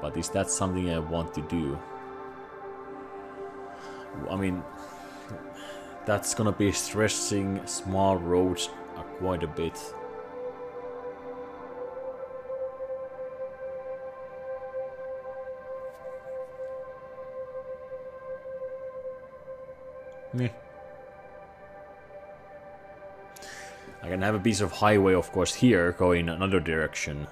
But is that something I want to do? I mean, that's gonna be stressing small roads quite a bit. Meh. I can have a piece of highway, of course, here going another direction.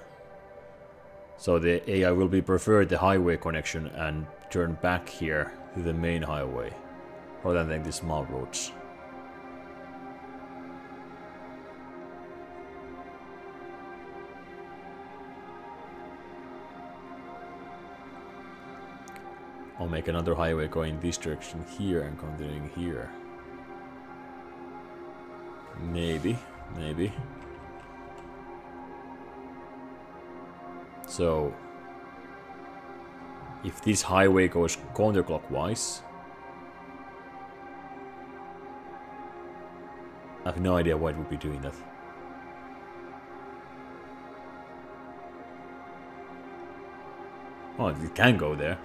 So the AI will be preferred the highway connection and turn back here to the main highway, rather than the small roads. I'll make another highway going this direction here and continuing here. Maybe, maybe. So, if this highway goes counterclockwise, I have no idea why it would be doing that. Oh, it can go there.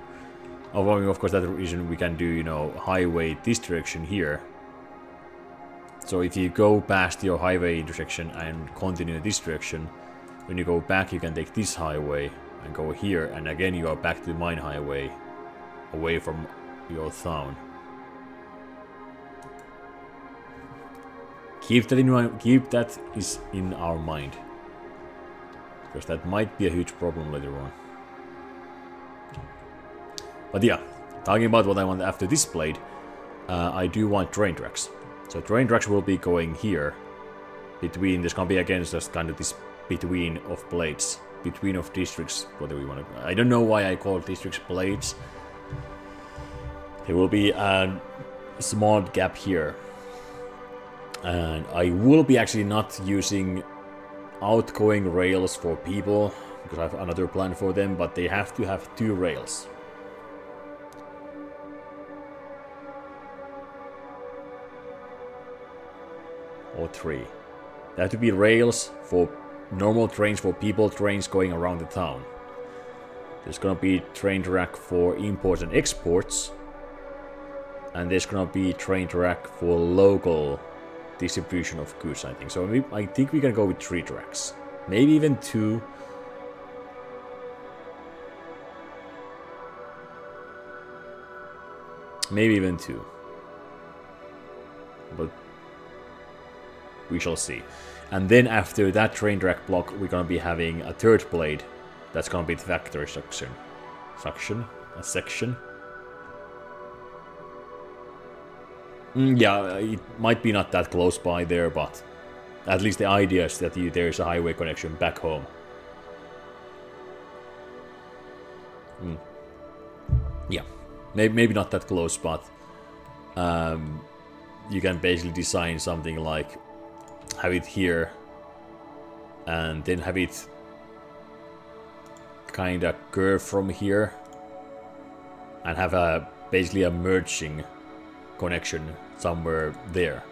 Oh, well, of course, that reason we can do, you know, highway this direction here. So if you go past your highway intersection and continue this direction, when you go back, you can take this highway and go here, and again you are back to the main highway, away from your town. Keep that in mind. Keep that is in our mind, because that might be a huge problem later on. But yeah, talking about what I want after this blade, I do want train tracks. So train tracks will be going here, between, there's gonna be again just kind of this between of blades, between of districts, whatever we want to, I don't know why I call districts blades. There will be a small gap here. And I will be actually not using outgoing rails for people, because I have another plan for them, but they have to have 2 rails. Or 3. There have to be rails for normal trains, for people trains going around the town. There's gonna be train track for imports and exports. And there's gonna be train track for local distribution of goods, I think. So I think we can go with 3 tracks. Maybe even 2. Maybe even 2. But we shall see. And then after that train track block, we're gonna be having a 3rd blade. That's gonna be the factory section. A section. Yeah, it might be not that close by there, but at least the idea is that there's a highway connection back home. Yeah, maybe not that close, but you can basically design something like have it here and then have it kind of curve from here and have a basically a merging connection somewhere there,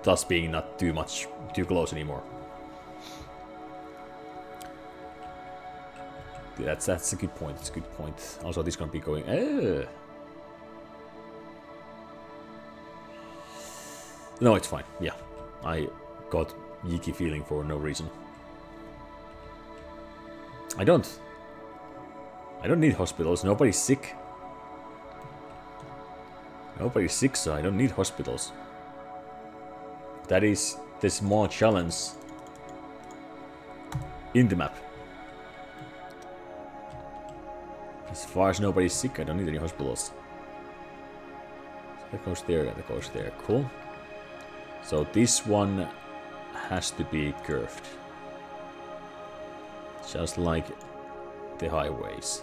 thus being not too close anymore. Yeah, that's a good point. It's a good point. Also, this can be going. No, it's fine. Yeah, I got yeeky feeling for no reason. I don't need hospitals. Nobody's sick. Nobody's sick, so I don't need hospitals. That is the small challenge in the map. As far as nobody's sick, I don't need any hospitals. So that goes there, that goes there. Cool. So this one has to be curved. Just like the highways.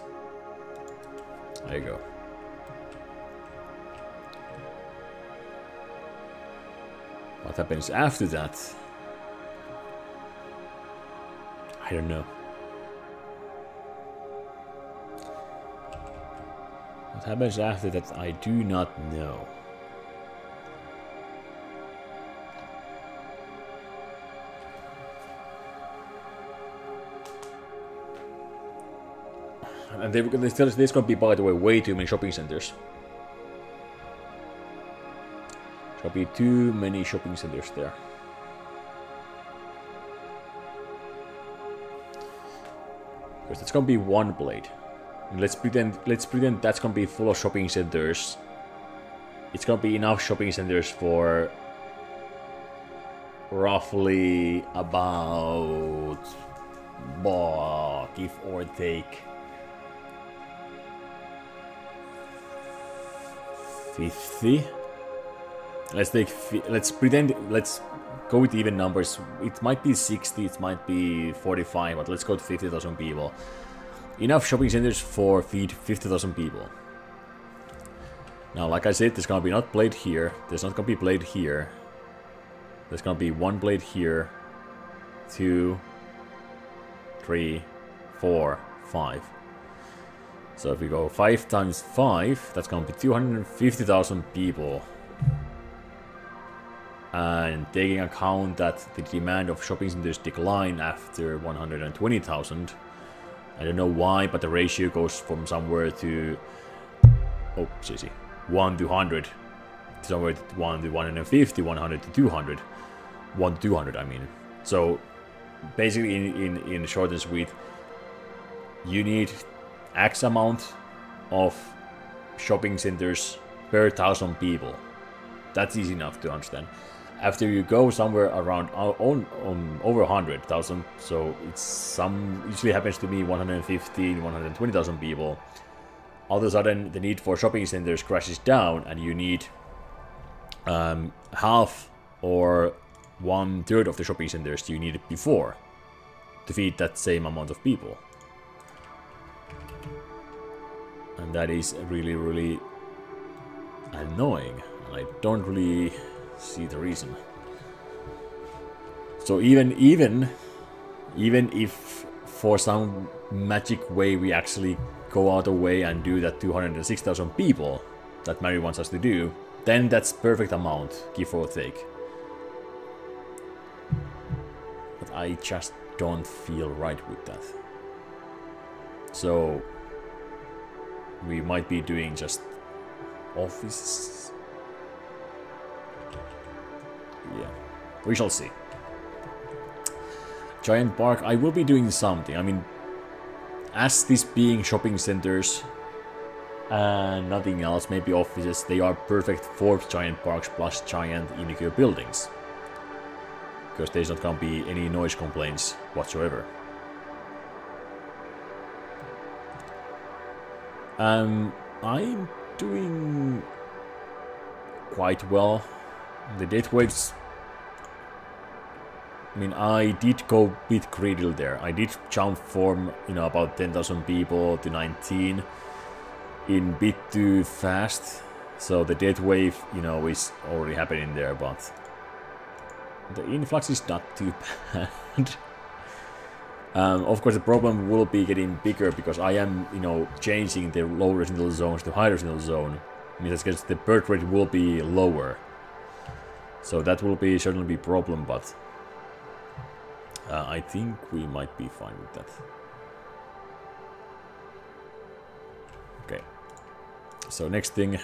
There you go. What happens after that? I don't know. What happens after that, I do not know. And there's gonna be, by the way, way too many shopping centers. There's gonna be too many shopping centers there. Because it's gonna be one blade. And let's pretend that's gonna be full of shopping centers. It's gonna be enough shopping centers for roughly about, give or take, 50. Let's pretend, let's go with even numbers. It might be 60, it might be 45, but let's go to 50,000 people. Enough shopping centers for feed 50,000 people. Now, like I said, there's gonna be not blade here. There's not gonna be blade here. There's gonna be one blade here. 2, 3, 4, 5. So if we go 5 times 5, that's gonna be 250,000 people. And taking account that the demand of shopping centers decline after 120,000. I don't know why, but the ratio goes from somewhere to, oh, see, 1 to 100, somewhere to 1 to 150, 100 to 200, 1 to 200, I mean. So basically, in short and sweet, you need X amount of shopping centers per 1,000 people. That's easy enough to understand. After you go somewhere around over 100,000, so it's usually happens to me 115, 120,000 people. All of a sudden, the need for shopping centers crashes down, and you need half or 1/3 of the shopping centers you needed before to feed that same amount of people. And that is really, really annoying. I don't really see the reason. So even if for some magic way we actually go out of the way and do that 206,000 people that Mary wants us to do, then that's perfect amount, give or take. But I just don't feel right with that. So we might be doing just offices. Yeah, we shall see. Giant Park, I will be doing something. I mean, as this being shopping centers and nothing else, maybe offices, they are perfect for giant parks plus giant Inigo buildings. Because there's not gonna be any noise complaints whatsoever. I'm doing quite well. The death waves, I mean, I did go a bit greedy there. I did jump from, about 10,000 people to 19 in a bit too fast. So the death wave, is already happening there, but the influx is not too bad. Of course, the problem will be getting bigger because I am, you know, changing the low residential zones to high residential zone. I mean, that's the birth rate will be lower. So that will be certainly be a problem, but I think we might be fine with that. Okay. So next thing,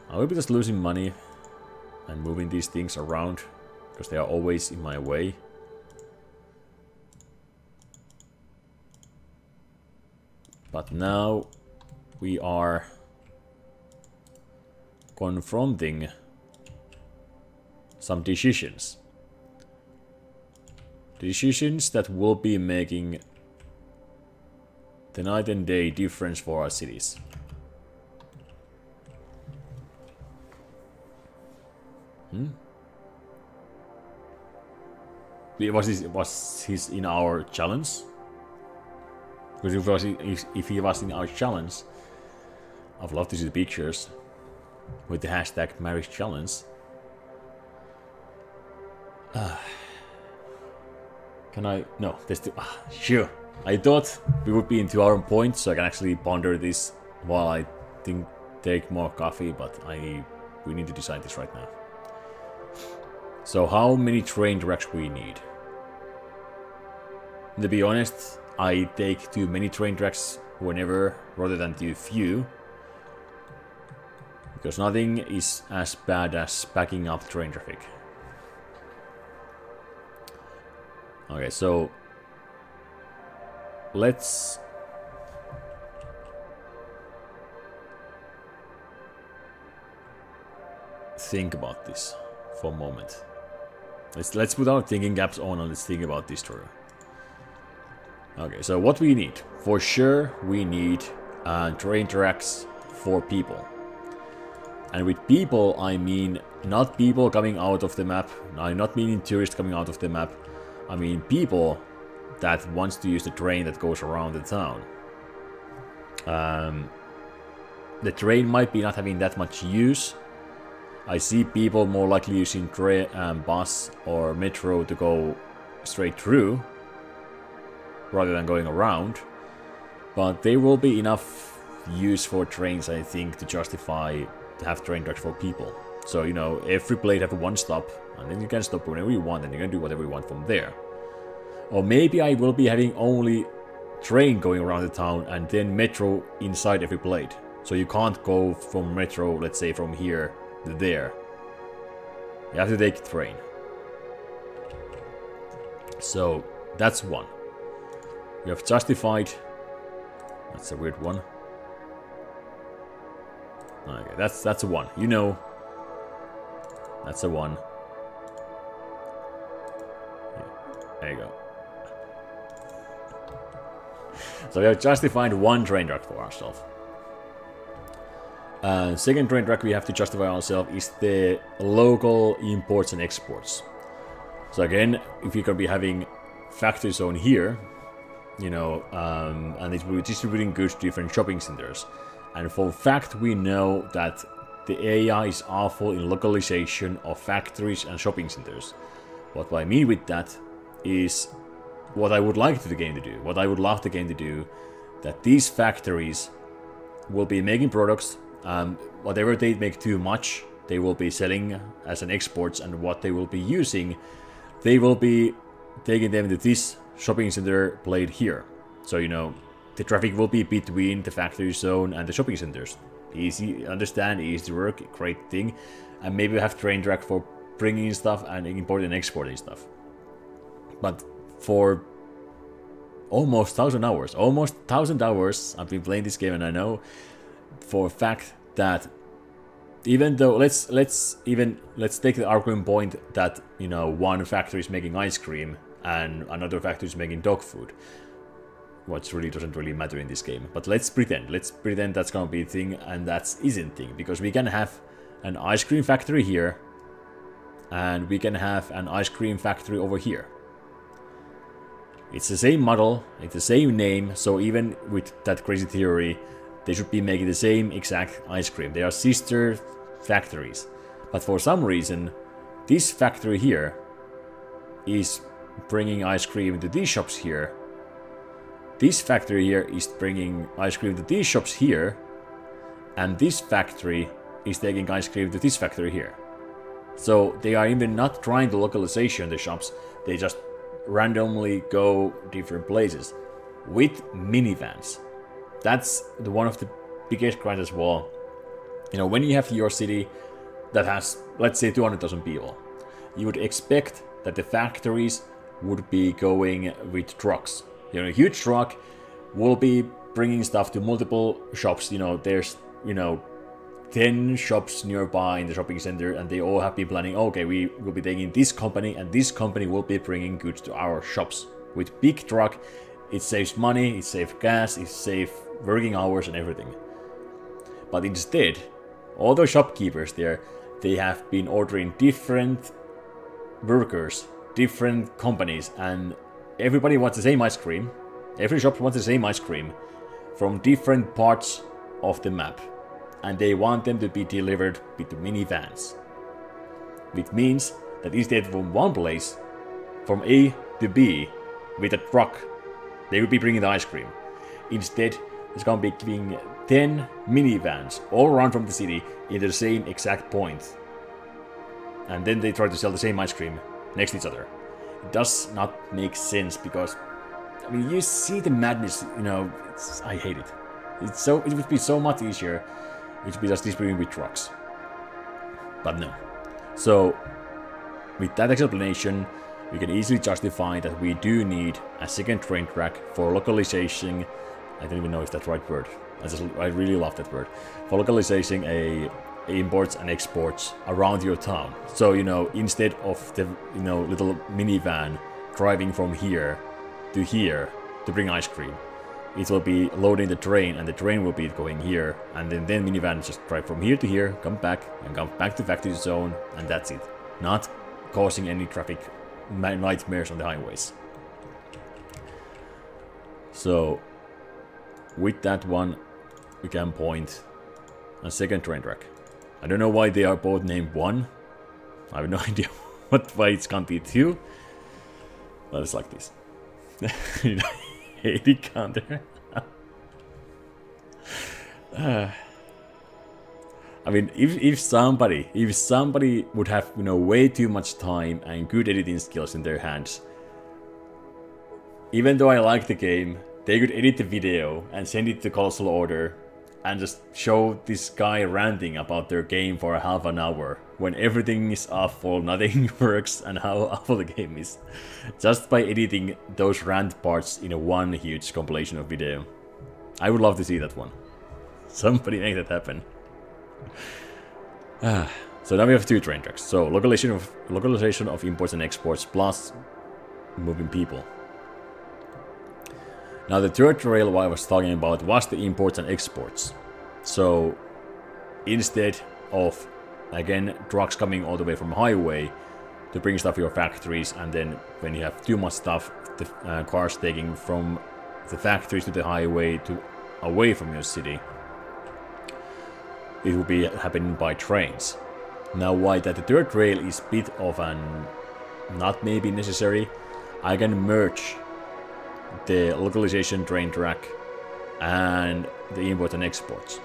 I will be just losing money and moving these things around because they are always in my way. But now we are confronting some decisions. Decisions that will be making the night and day difference for our cities. Was he in our challenge? Because if he was in our challenge, I'd love to see the pictures with the hashtag marriage challenge. Can I? No, there's the. Sure. I thought we would be in 2 hour point, so I can actually ponder this while I take more coffee, but we need to decide this right now. So how many train tracks we need? To be honest, I take too many train tracks whenever rather than too few. Because nothing is as bad as backing up train traffic. Okay, so let's think about this for a moment. Let's put our thinking caps on and let's think about this through. Okay, so what we need? For sure, we need train tracks for people. And with people, I mean not people coming out of the map. I'm not meaning tourists coming out of the map. I mean people that wants to use the train that goes around the town. The train might be not having that much use. I see people more likely using bus or metro to go straight through rather than going around. But there will be enough use for trains, I think, to justify to have train tracks for people. So, you know, every blade have one stop, and then you can stop whenever you want, and you can do whatever you want from there. Or maybe I will be having only train going around the town, and then metro inside every blade. So you can't go from metro, let's say, from here to there. You have to take train. So, that's one. We have justified. That's a weird one. Okay, that's a one. You know. That's a one. Yeah, there you go. So we have justified one train track for ourselves. Second train track we have to justify ourselves is the local imports and exports. So again, if you're going to be having factory zone here, you know, and it will be distributing goods to different shopping centers. And for fact, we know that the AI is awful in localization of factories and shopping centers. What I mean with that is what I would like the game to do, what I would love the game to do, that these factories will be making products, whatever they make too much, they will be selling as an exports, and what they will be using, they will be taking them to this shopping center played here. So, you know, the traffic will be between the factory zone and the shopping centers. Easy to understand, easy to work, great thing. And maybe we have train track for bringing stuff and importing and exporting stuff. But for almost 1,000 hours I've been playing this game, and I know for a fact that even though let's take the argument point that, you know, one factory is making ice cream and another factory is making dog food, which really doesn't really matter in this game. But let's pretend that's gonna be a thing, and that isn't a thing, because we can have an ice cream factory here and we can have an ice cream factory over here. It's the same model, it's the same name, so even with that crazy theory, they should be making the same exact ice cream. They are sister factories. But for some reason, this factory here is bringing ice cream to these shops here. This factory here is bringing ice cream to these shops here. And this factory is taking ice cream to this factory here. So they are even not trying the localization the shops. They just randomly go different places with minivans. That's one of the biggest grinds as well. You know, when you have your city that has, let's say, 200,000 people, you would expect that the factories would be going with trucks. You know, a huge truck will be bringing stuff to multiple shops. You know, there's, 10 shops nearby in the shopping center, and they all have been planning, okay, we will be taking this company, and this company will be bringing goods to our shops. With big truck, it saves money, it saves gas, it saves working hours and everything. But instead, all those shopkeepers there, they have been ordering different workers, different companies, and everybody wants the same ice cream. Every shop wants the same ice cream from different parts of the map. And they want them to be delivered with the minivans. Which means that instead from one place, from A to B, with a truck, they will be bringing the ice cream. Instead, it's going to be giving 10 minivans all around from the city into the same exact point. And then they try to sell the same ice cream next to each other. It does not make sense because, I mean, you see the madness, I hate it. It would be so much easier. It would be just distributing with trucks. But no. So, with that explanation, we can easily justify that we do need a second train track for localization. I don't even know if that's the right word. I really love that word. For localizing imports and exports around your town. So, instead of the, little minivan driving from here to bring ice cream, it will be loading the train, and the train will be going here, and then minivan just drive from here to here, come back to factory zone, and that's it. Not causing any traffic nightmares on the highways. So, with that one, we can point a second train track. I don't know why they are both named 1. I have no idea why it's can't be 2. But it's like this. Hate counter. I mean, if somebody would have way too much time and good editing skills in their hands, even though I like the game, they could edit the video and send it to Colossal Order and just show this guy ranting about their game for a half an hour when everything is awful, nothing works, and how awful the game is. Just by editing those rant parts in one huge compilation of video. I would love to see that one. Somebody make that happen. So now we have 2 train tracks. So localization of imports and exports plus moving people. Now the third rail what I was talking about was the imports and exports. So instead of, again, trucks coming all the way from highway to bring stuff to your factories, and then when you have too much stuff, the cars taking from the factories to the highway to away from your city, it will be happening by trains. Now why that the third rail is a bit of an not maybe necessary, I can merge the localization train track and the imports and exports.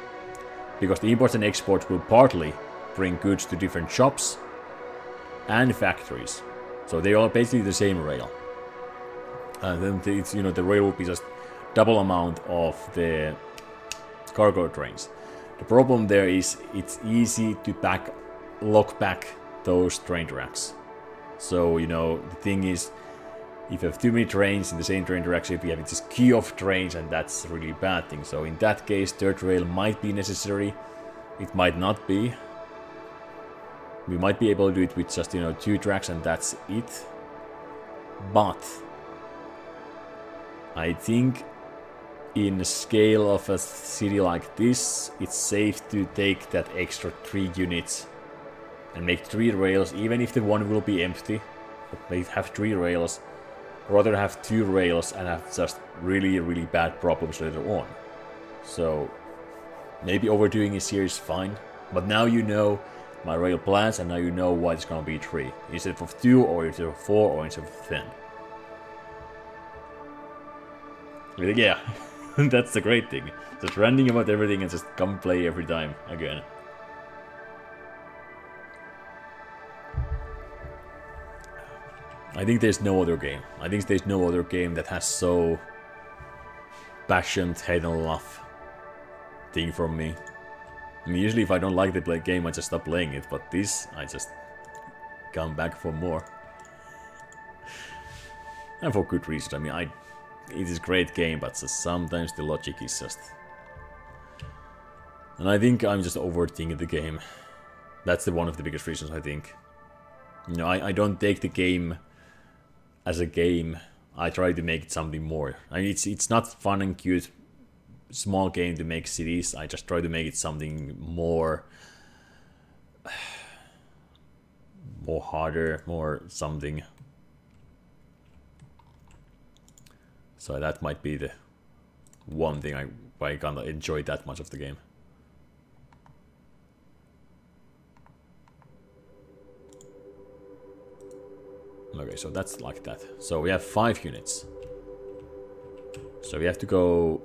Because the imports and exports will partly bring goods to different shops and factories. So they are basically the same rail. And then it's, the rail will be just double amount of the cargo trains. The problem there is it's easy to lock back those train tracks. So, the thing is, if you have too many trains in the same train track, if you have this queue of trains, and that's a really bad thing. So in that case, third rail might be necessary. It might not be. We might be able to do it with just, 2 tracks and that's it. But I think in the scale of a city like this, it's safe to take that extra 3 units and make 3 rails, even if the one will be empty. But they have 3 rails. Rather have 2 rails and have just really, really bad problems later on. So maybe overdoing it here is fine, but now you know my rail plans, and now you know why it's gonna be 3 instead of 2, or instead of 4, or instead of 10. Yeah, that's the great thing. Just ranting about everything and just come play every time again. I think there's no other game. I think there's no other game that has so passionate hate and love thing from me. I mean, usually if I don't like the game, I just stop playing it. But this, I just come back for more. And for good reason. I mean, it is a great game, but sometimes the logic is just... And I think I'm just overthinking the game. That's one of the biggest reasons, I think. You know, I don't take the game as a game. I try to make it something more. I mean, it's not fun and cute small game to make cities. I just try to make it something more... more harder, more something. So that might be the one thing why I can't enjoy that much of the game. Okay, so that's like that. So we have 5 units. So we have to go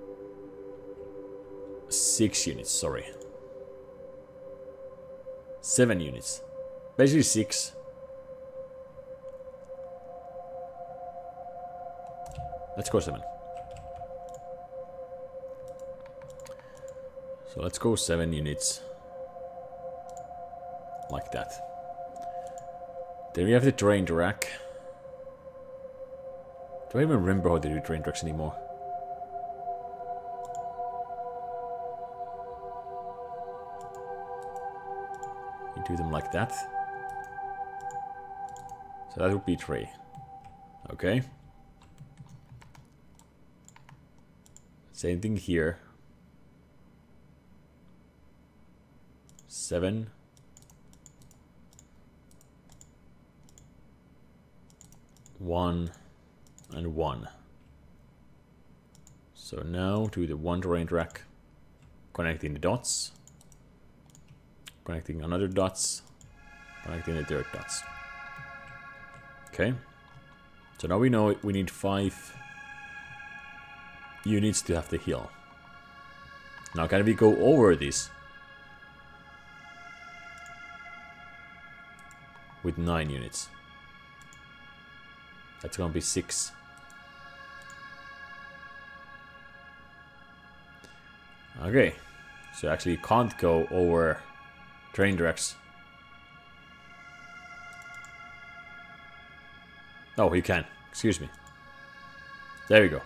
6 units, sorry. 7 units. Basically 6. Let's go 7. So let's go 7 units. Like that. Then we have the train track. Do I even remember how to do train tracks anymore? You do them like that. So that would be 3. Okay. Same thing here. 7. One and 1. So now to the 1 terrain track, connecting the dots, connecting another dots, connecting the third dots. Okay. So now we know we need 5 units to have the hill. Now can we go over this with 9 units? That's gonna be 6. Okay, so actually you can't go over train tracks. Oh, you can. Excuse me. There we go.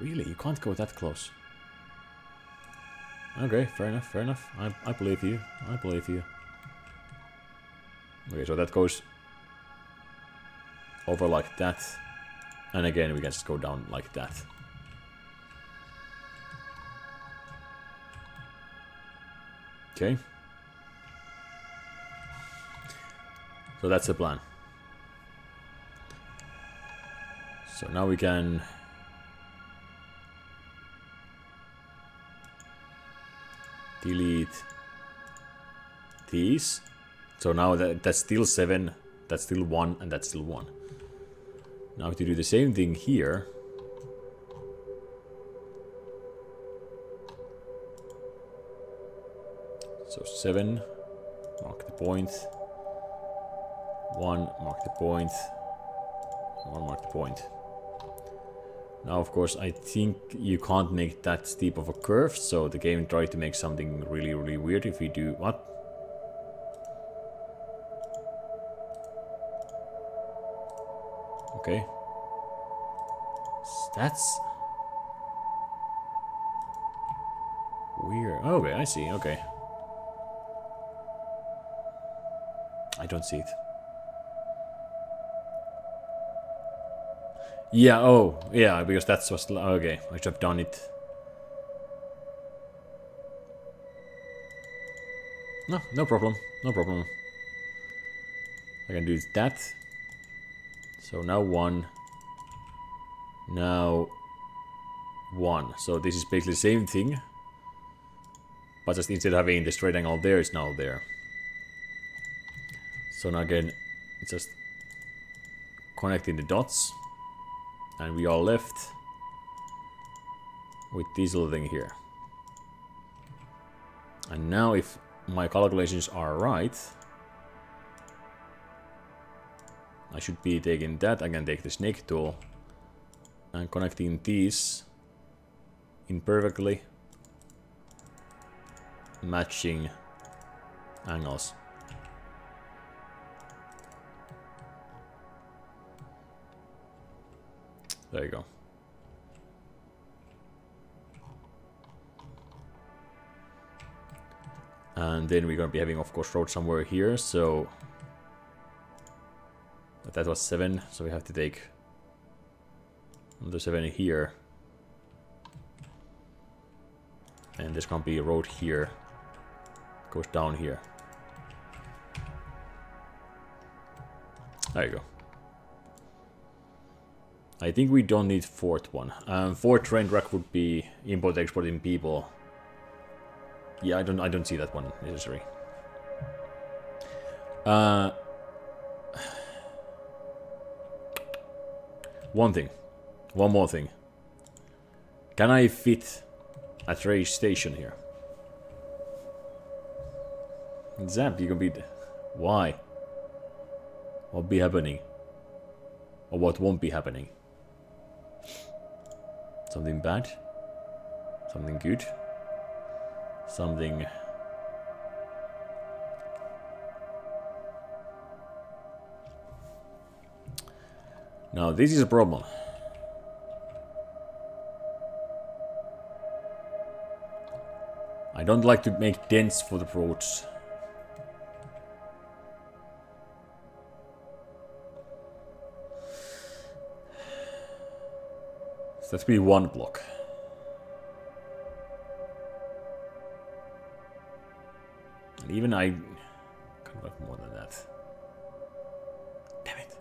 Really? You can't go that close. Okay, fair enough, fair enough. I believe you. I believe you. Okay, so that goes over like that. And again, we can just go down like that. Okay. So that's the plan. So now we can delete these. So now that's still 7, that's still 1, and that's still 1. Now to do the same thing here. So 7, mark the point. 1, mark the point. 1, mark the point. Now, of course, I think you can't make that steep of a curve, so the game tried to make something really, really weird if we do... What? Okay. That's... weird. Okay, I see, okay. I don't see it. Yeah, oh, yeah, because that's was... Okay, I should have done it. No, no problem, no problem. I can do that. So now 1. Now 1. So this is basically the same thing. But just instead of having the straight angle there, it's now there. So now again, it's just connecting the dots. And we are left with this little thing here. And now if my calculations are right, I should be taking that. I can take the snake tool and connecting these in perfectly matching angles. There you go. And then we're gonna be having, of course, road somewhere here, so that was 7, so we have to take another 7 here. And there's gonna be a road here. Goes down here. There you go. I think we don't need fourth one. Fourth train track would be import exporting people. Yeah, I don't see that one necessary. One more thing. Can I fit a train station here? Zap, you can be. Why? What be happening? Or what won't be happening? Something bad? Something good? Something... Now this is a problem. I don't like to make dents for the roads. So that's be one block. And even I can't work more than that. Damn it.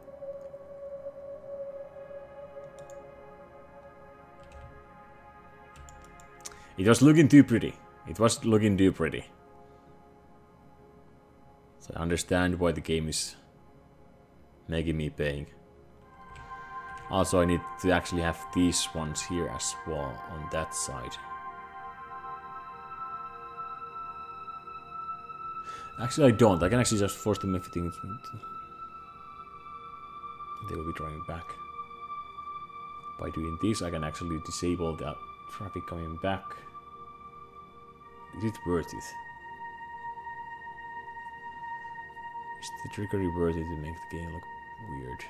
It was looking too pretty. It was looking too pretty. So I understand why the game is making me paying. Also, I need to actually have these ones here as well on that side. Actually, I don't. I can actually just force them everything. They will be driving back. By doing this, I can actually disable the traffic coming back. Is it worth it? Is the trickery worth it to make the game look weird?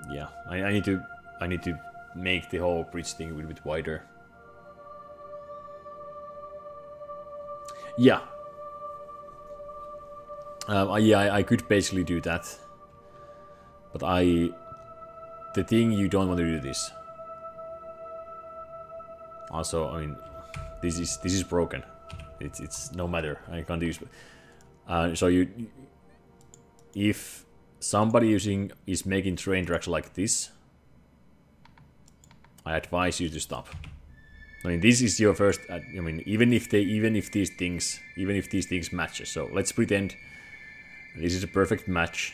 Yeah, I need to make the whole bridge thing a little bit wider. Yeah. Yeah, I could basically do that. But the thing, you don't want to do this. Also, I mean, this is broken. It's no matter. I can't use. So if somebody is making train tracks like this, I advise you to stop. I mean, this is your first. I mean, even if these things match. So let's pretend this is a perfect match,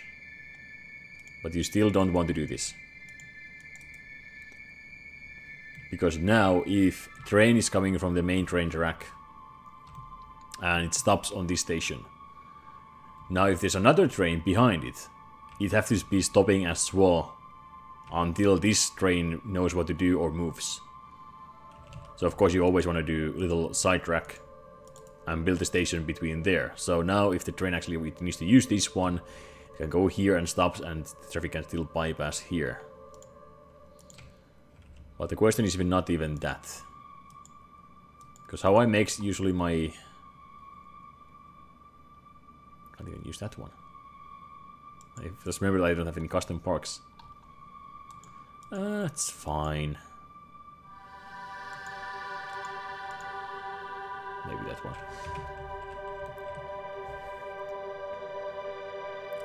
but you still don't want to do this. Because now, if train is coming from the main train track and it stops on this station, now if there's another train behind it, it has to be stopping as well until this train knows what to do or moves. So of course you always want to do a little side track and build a station between there. So now if the train actually needs to use this one, it can go here and stops, and the traffic can still bypass here. But the question is even not even that. Because how I make usually my... I can't even use that one. I just remember that I don't have any custom parks. That's fine. Maybe that one.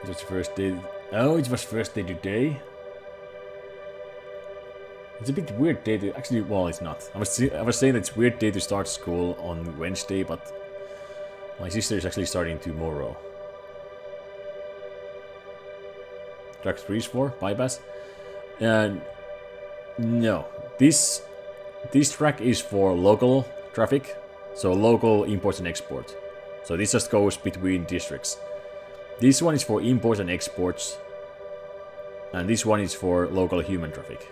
It was the first day. Oh, it was first day today. It's a bit weird day to actually. Well, it's not. I was saying that it's weird day to start school on Wednesday, but My sister is actually starting tomorrow. Track 3 is for bypass. And no, this track is for local traffic, so local imports and exports. So this just goes between districts. This one is for imports and exports, and this one is for local human traffic,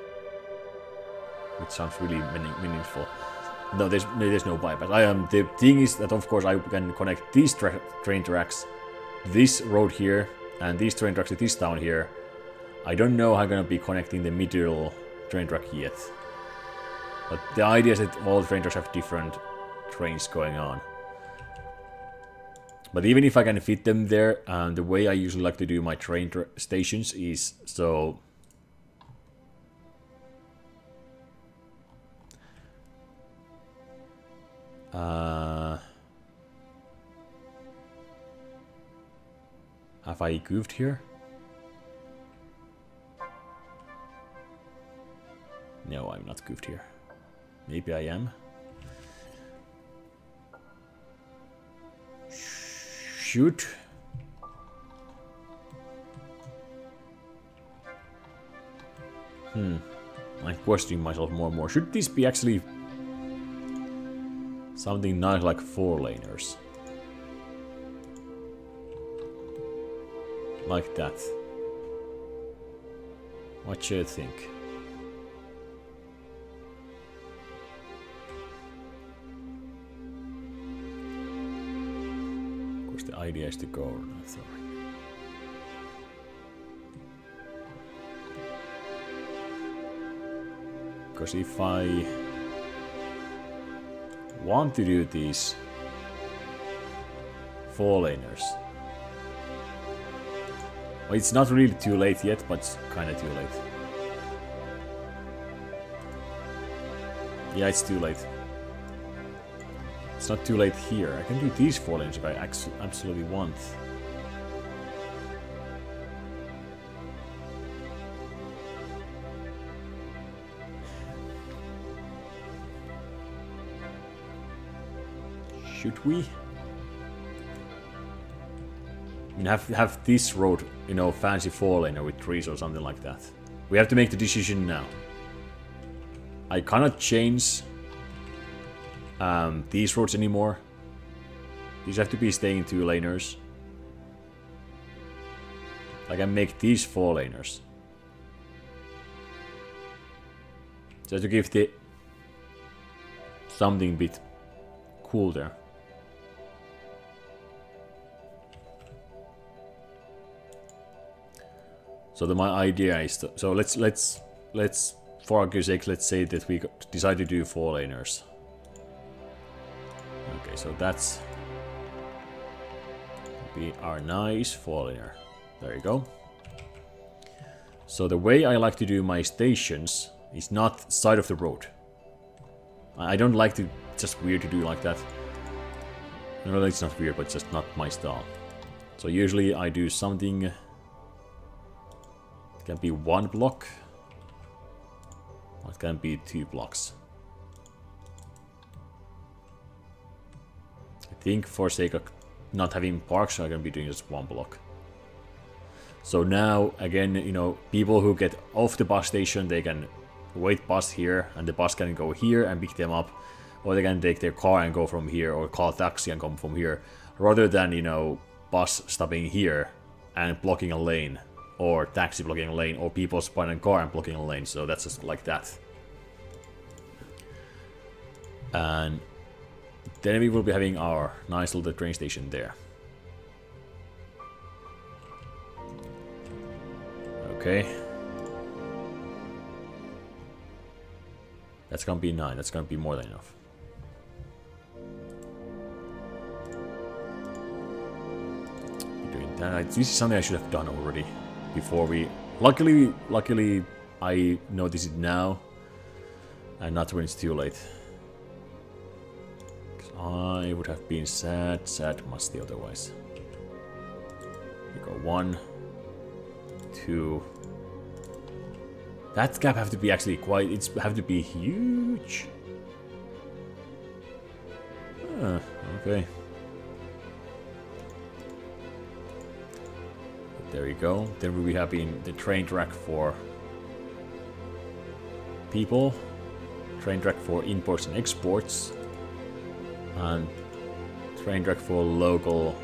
which sounds really meaningful. No, there's no bypass. The thing is that of course I can connect these train tracks, this road here, and these train tracks to this town here. I don't know how I'm gonna be connecting the middle train track yet. But the idea is that all the train tracks have different trains going on. But even if I can fit them there, the way I usually like to do my train stations is so... have I goofed here? No, I'm not goofed here. Maybe I am. Shoot. I'm questioning myself more and more. Should this be actually something nice like 4-laners? Like that. What should I think? Of course, the idea is to go. Sorry. Because if I want to do these 4-laners, well, it's not really too late yet, but it's kind of too late. Yeah, it's too late. It's not too late here. I can do these 4-laners if I absolutely want. Should we? I mean, have this road, you know, fancy 4-laner with trees or something like that. We have to make the decision now. I cannot change these roads anymore. These have to be staying 2-laners. I can make these 4-laners. Just to give the something a bit cool there. So my idea is to, so let's for argument's sake, let's say that we decide to do 4-laners. Okay, so that's be our nice 4-laner. There you go. So the way I like to do my stations is not side of the road. I don't like to, just weird to do like that. No, it's not weird, but it's just not my style. So usually I do something. It can be 1 block. Or it can be 2 blocks. I think for sake of not having parks, I'm gonna be doing just 1 block. So now, again, you know, people who get off the bus station, they can wait bus here, and the bus can go here and pick them up, or they can take their car and go from here, or call a taxi and come from here, rather than, you know, bus stopping here and blocking a lane, or taxi blocking a lane, or people spawning a car and blocking a lane. So that's just like that. And then we will be having our nice little train station there. Okay. That's gonna be 9. That's gonna be more than enough. Doing that. This is something I should have done already before we. Luckily, I notice it now, and not when it's too late. I would have been sad musty otherwise. We go 1, 2. That gap have to be actually quite. It's have to be huge. Okay. There we go. Then we'll be having the train track for people, train track for imports and exports, and train track for local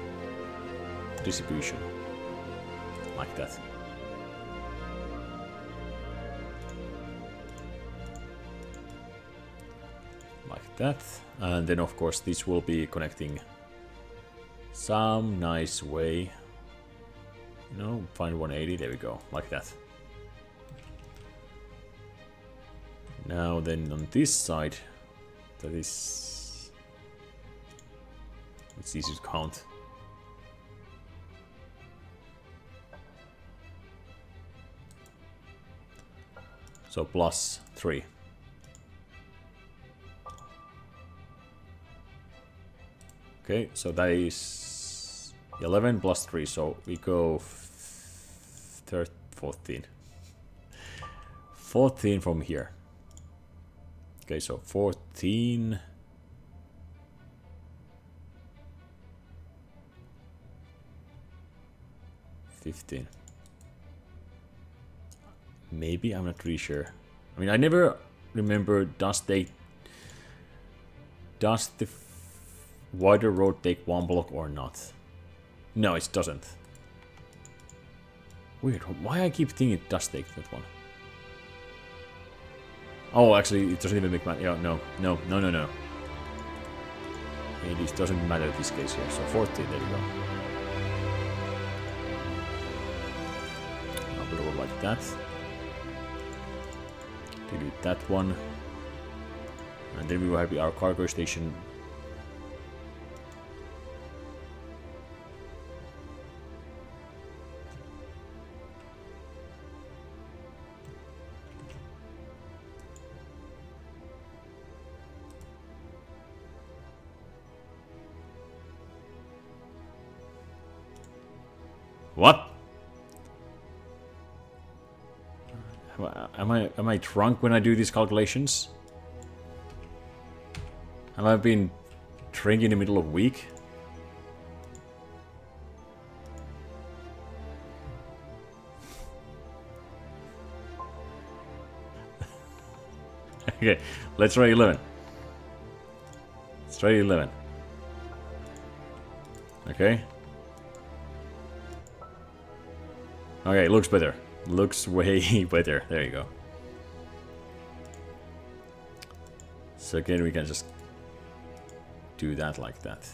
distribution. Like that. Like that. And then of course this will be connecting some nice way. You know, find 180, there we go, like that. Now then on this side, that is... it's easy to count. So plus 3. Okay, so that is 11 plus 3, so we go 14. 14 from here. Okay, so 14. 15. Maybe, I'm not really sure. I mean, I never remember, does the wider road take 1 block or not? No, it doesn't. Weird, why I keep thinking it does take that one? Oh, actually, it doesn't even make matter. Yeah, no. It doesn't matter in this case here. So 14, there you go. I'll put it over like that. Delete that one. And then we will have our cargo station. What? Am I drunk when I do these calculations? Have I been drinking in the middle of week? Okay, let's try 11. Let's try 11. Okay. Okay, looks better. Looks way better. There you go. So again, we can just do that like that.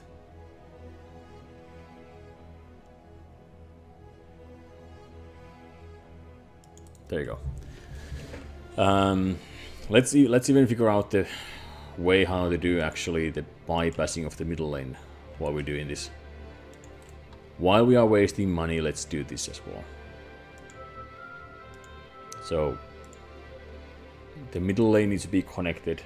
There you go. Let's even figure out the way how to do actually the bypassing of the middle lane while we're doing this. While we are wasting money, let's do this as well. So the middle lane needs to be connected.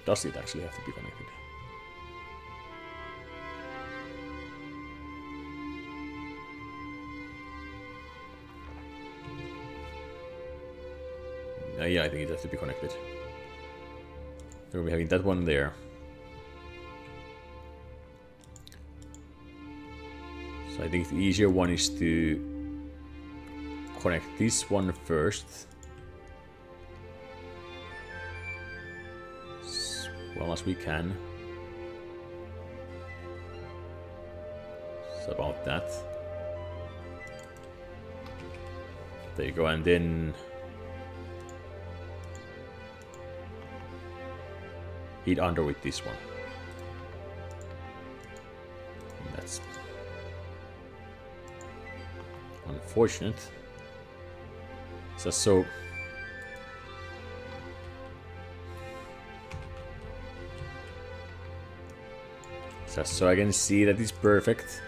Does it actually have to be connected? Yeah, I think it has to be connected. So we're having that one there. So I think the easier one is to connect this one first. As well as we can. So about that. There you go, and then hit under with this one. And that's unfortunate. Just so I can see that it's perfect.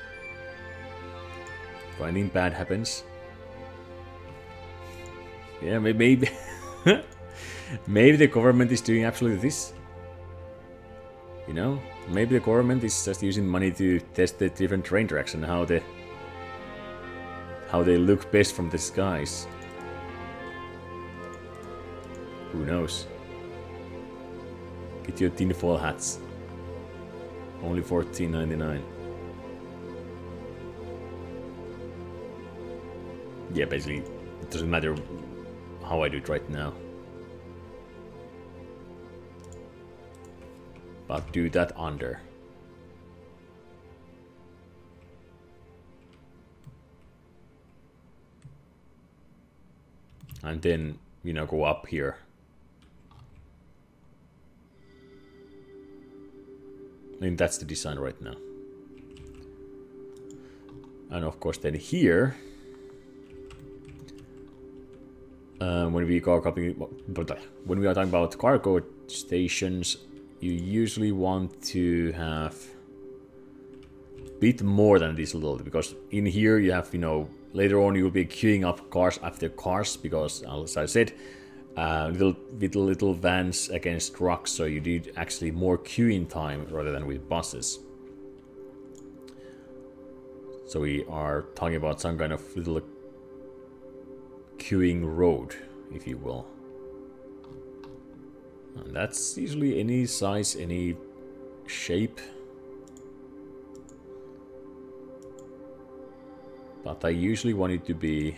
If anything bad happens. Yeah, maybe maybe the government is doing absolutely this. You know? Maybe the government is just using money to test the different train tracks and how they look best from the skies. Who knows? Get your tinfoil hats. Only $14.99. Yeah, basically, it doesn't matter how I do it right now. But do that under. And then, you know, go up here. I think that's the design right now. And of course then here, when we are talking about cargo stations, you usually want to have a bit more than this little, because in here you have, you know, later on you will be queuing up cars after cars, because as I said, little vans against trucks, so you need actually more queuing time rather than with buses. So we are talking about some kind of little queuing road, if you will. And that's usually any size, any shape. But I usually want it to be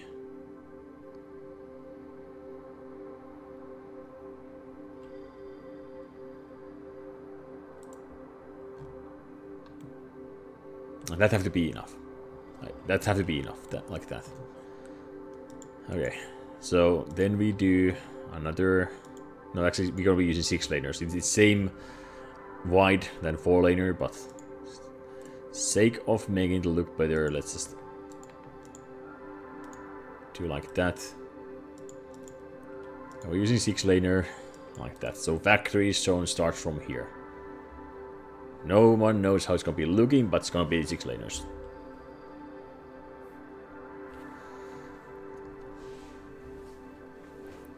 that have to be enough. That have to be enough, like that. Okay, so then we do another. No, actually, we're gonna be using 6-laners. It's the same wide than 4-laner, but sake of making it look better, let's just do like that. And we're using 6-laner like that. So factory zone starts from here. No one knows how it's gonna be looking, but it's gonna be 6-laners.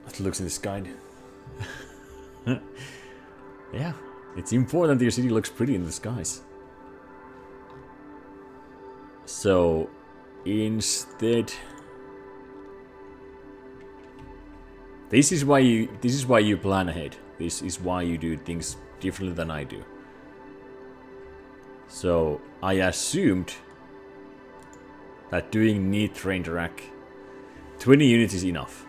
That looks in the sky. Yeah, it's important that your city looks pretty in the skies. So instead, this is why you plan ahead. This is why you do things differently than I do. So I assumed that doing neat train track 20 units is enough,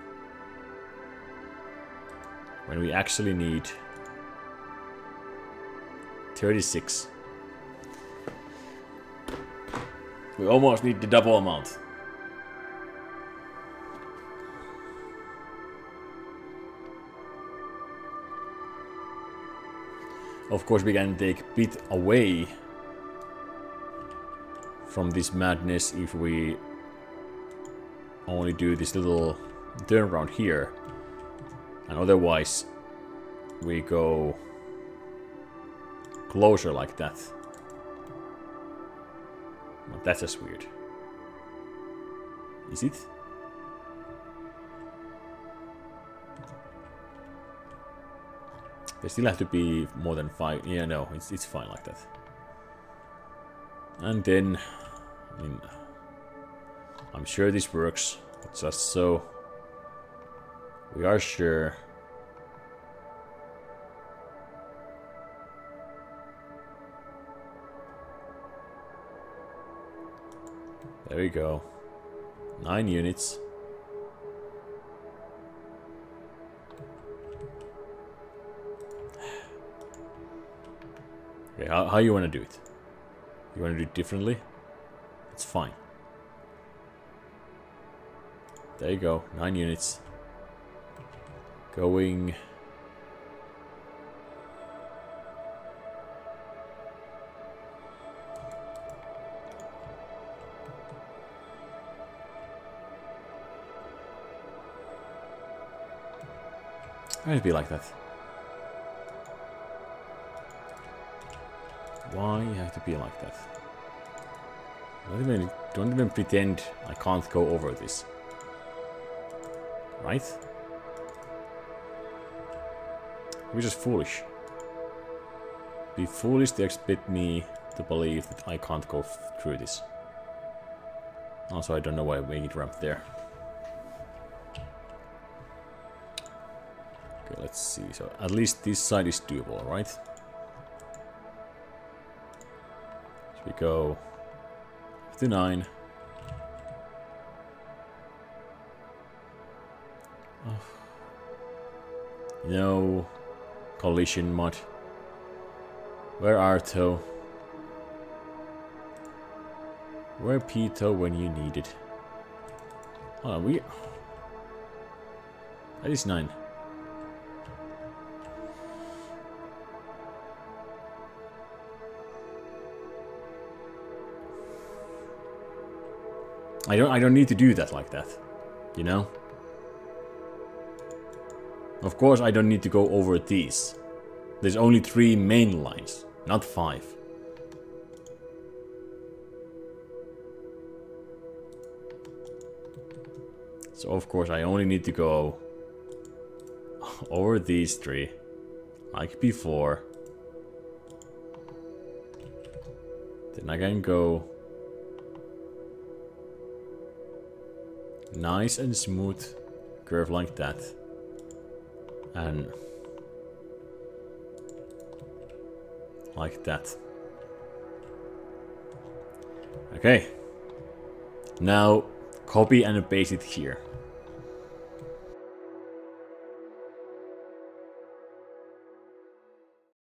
when we actually need 36. We almost need the double amount. Of course, we can take a bit away from this madness if we only do this little turnaround here. And otherwise, we go closer like that. But that's just weird. Is it? They still have to be more than 5. Yeah, no, it's fine like that. And then, I mean, I'm sure this works. Just so we are sure. There we go. 9 units. Okay, how you want to do it? You want to do it differently? It's fine. There you go. 9 units. Going. Why does it be like that? Why you have to be like that? Don't even pretend I can't go over this. Right? We're just foolish. be foolish to expect me to believe that I can't go through this. Also, I don't know why I made it ramp there. Okay, let's see. So at least this side is doable, right? So we go 59. Oh. No collision mod. Where Arto? Where Pito when you need it? Hold on, we... That is 9. I don't need to do that like that. You know? Of course I don't need to go over these. There's only 3 main lines, not 5. So of course I only need to go over these 3, like before. Then I can go nice and smooth curve like that. And like that. Okay. Now copy and paste it here.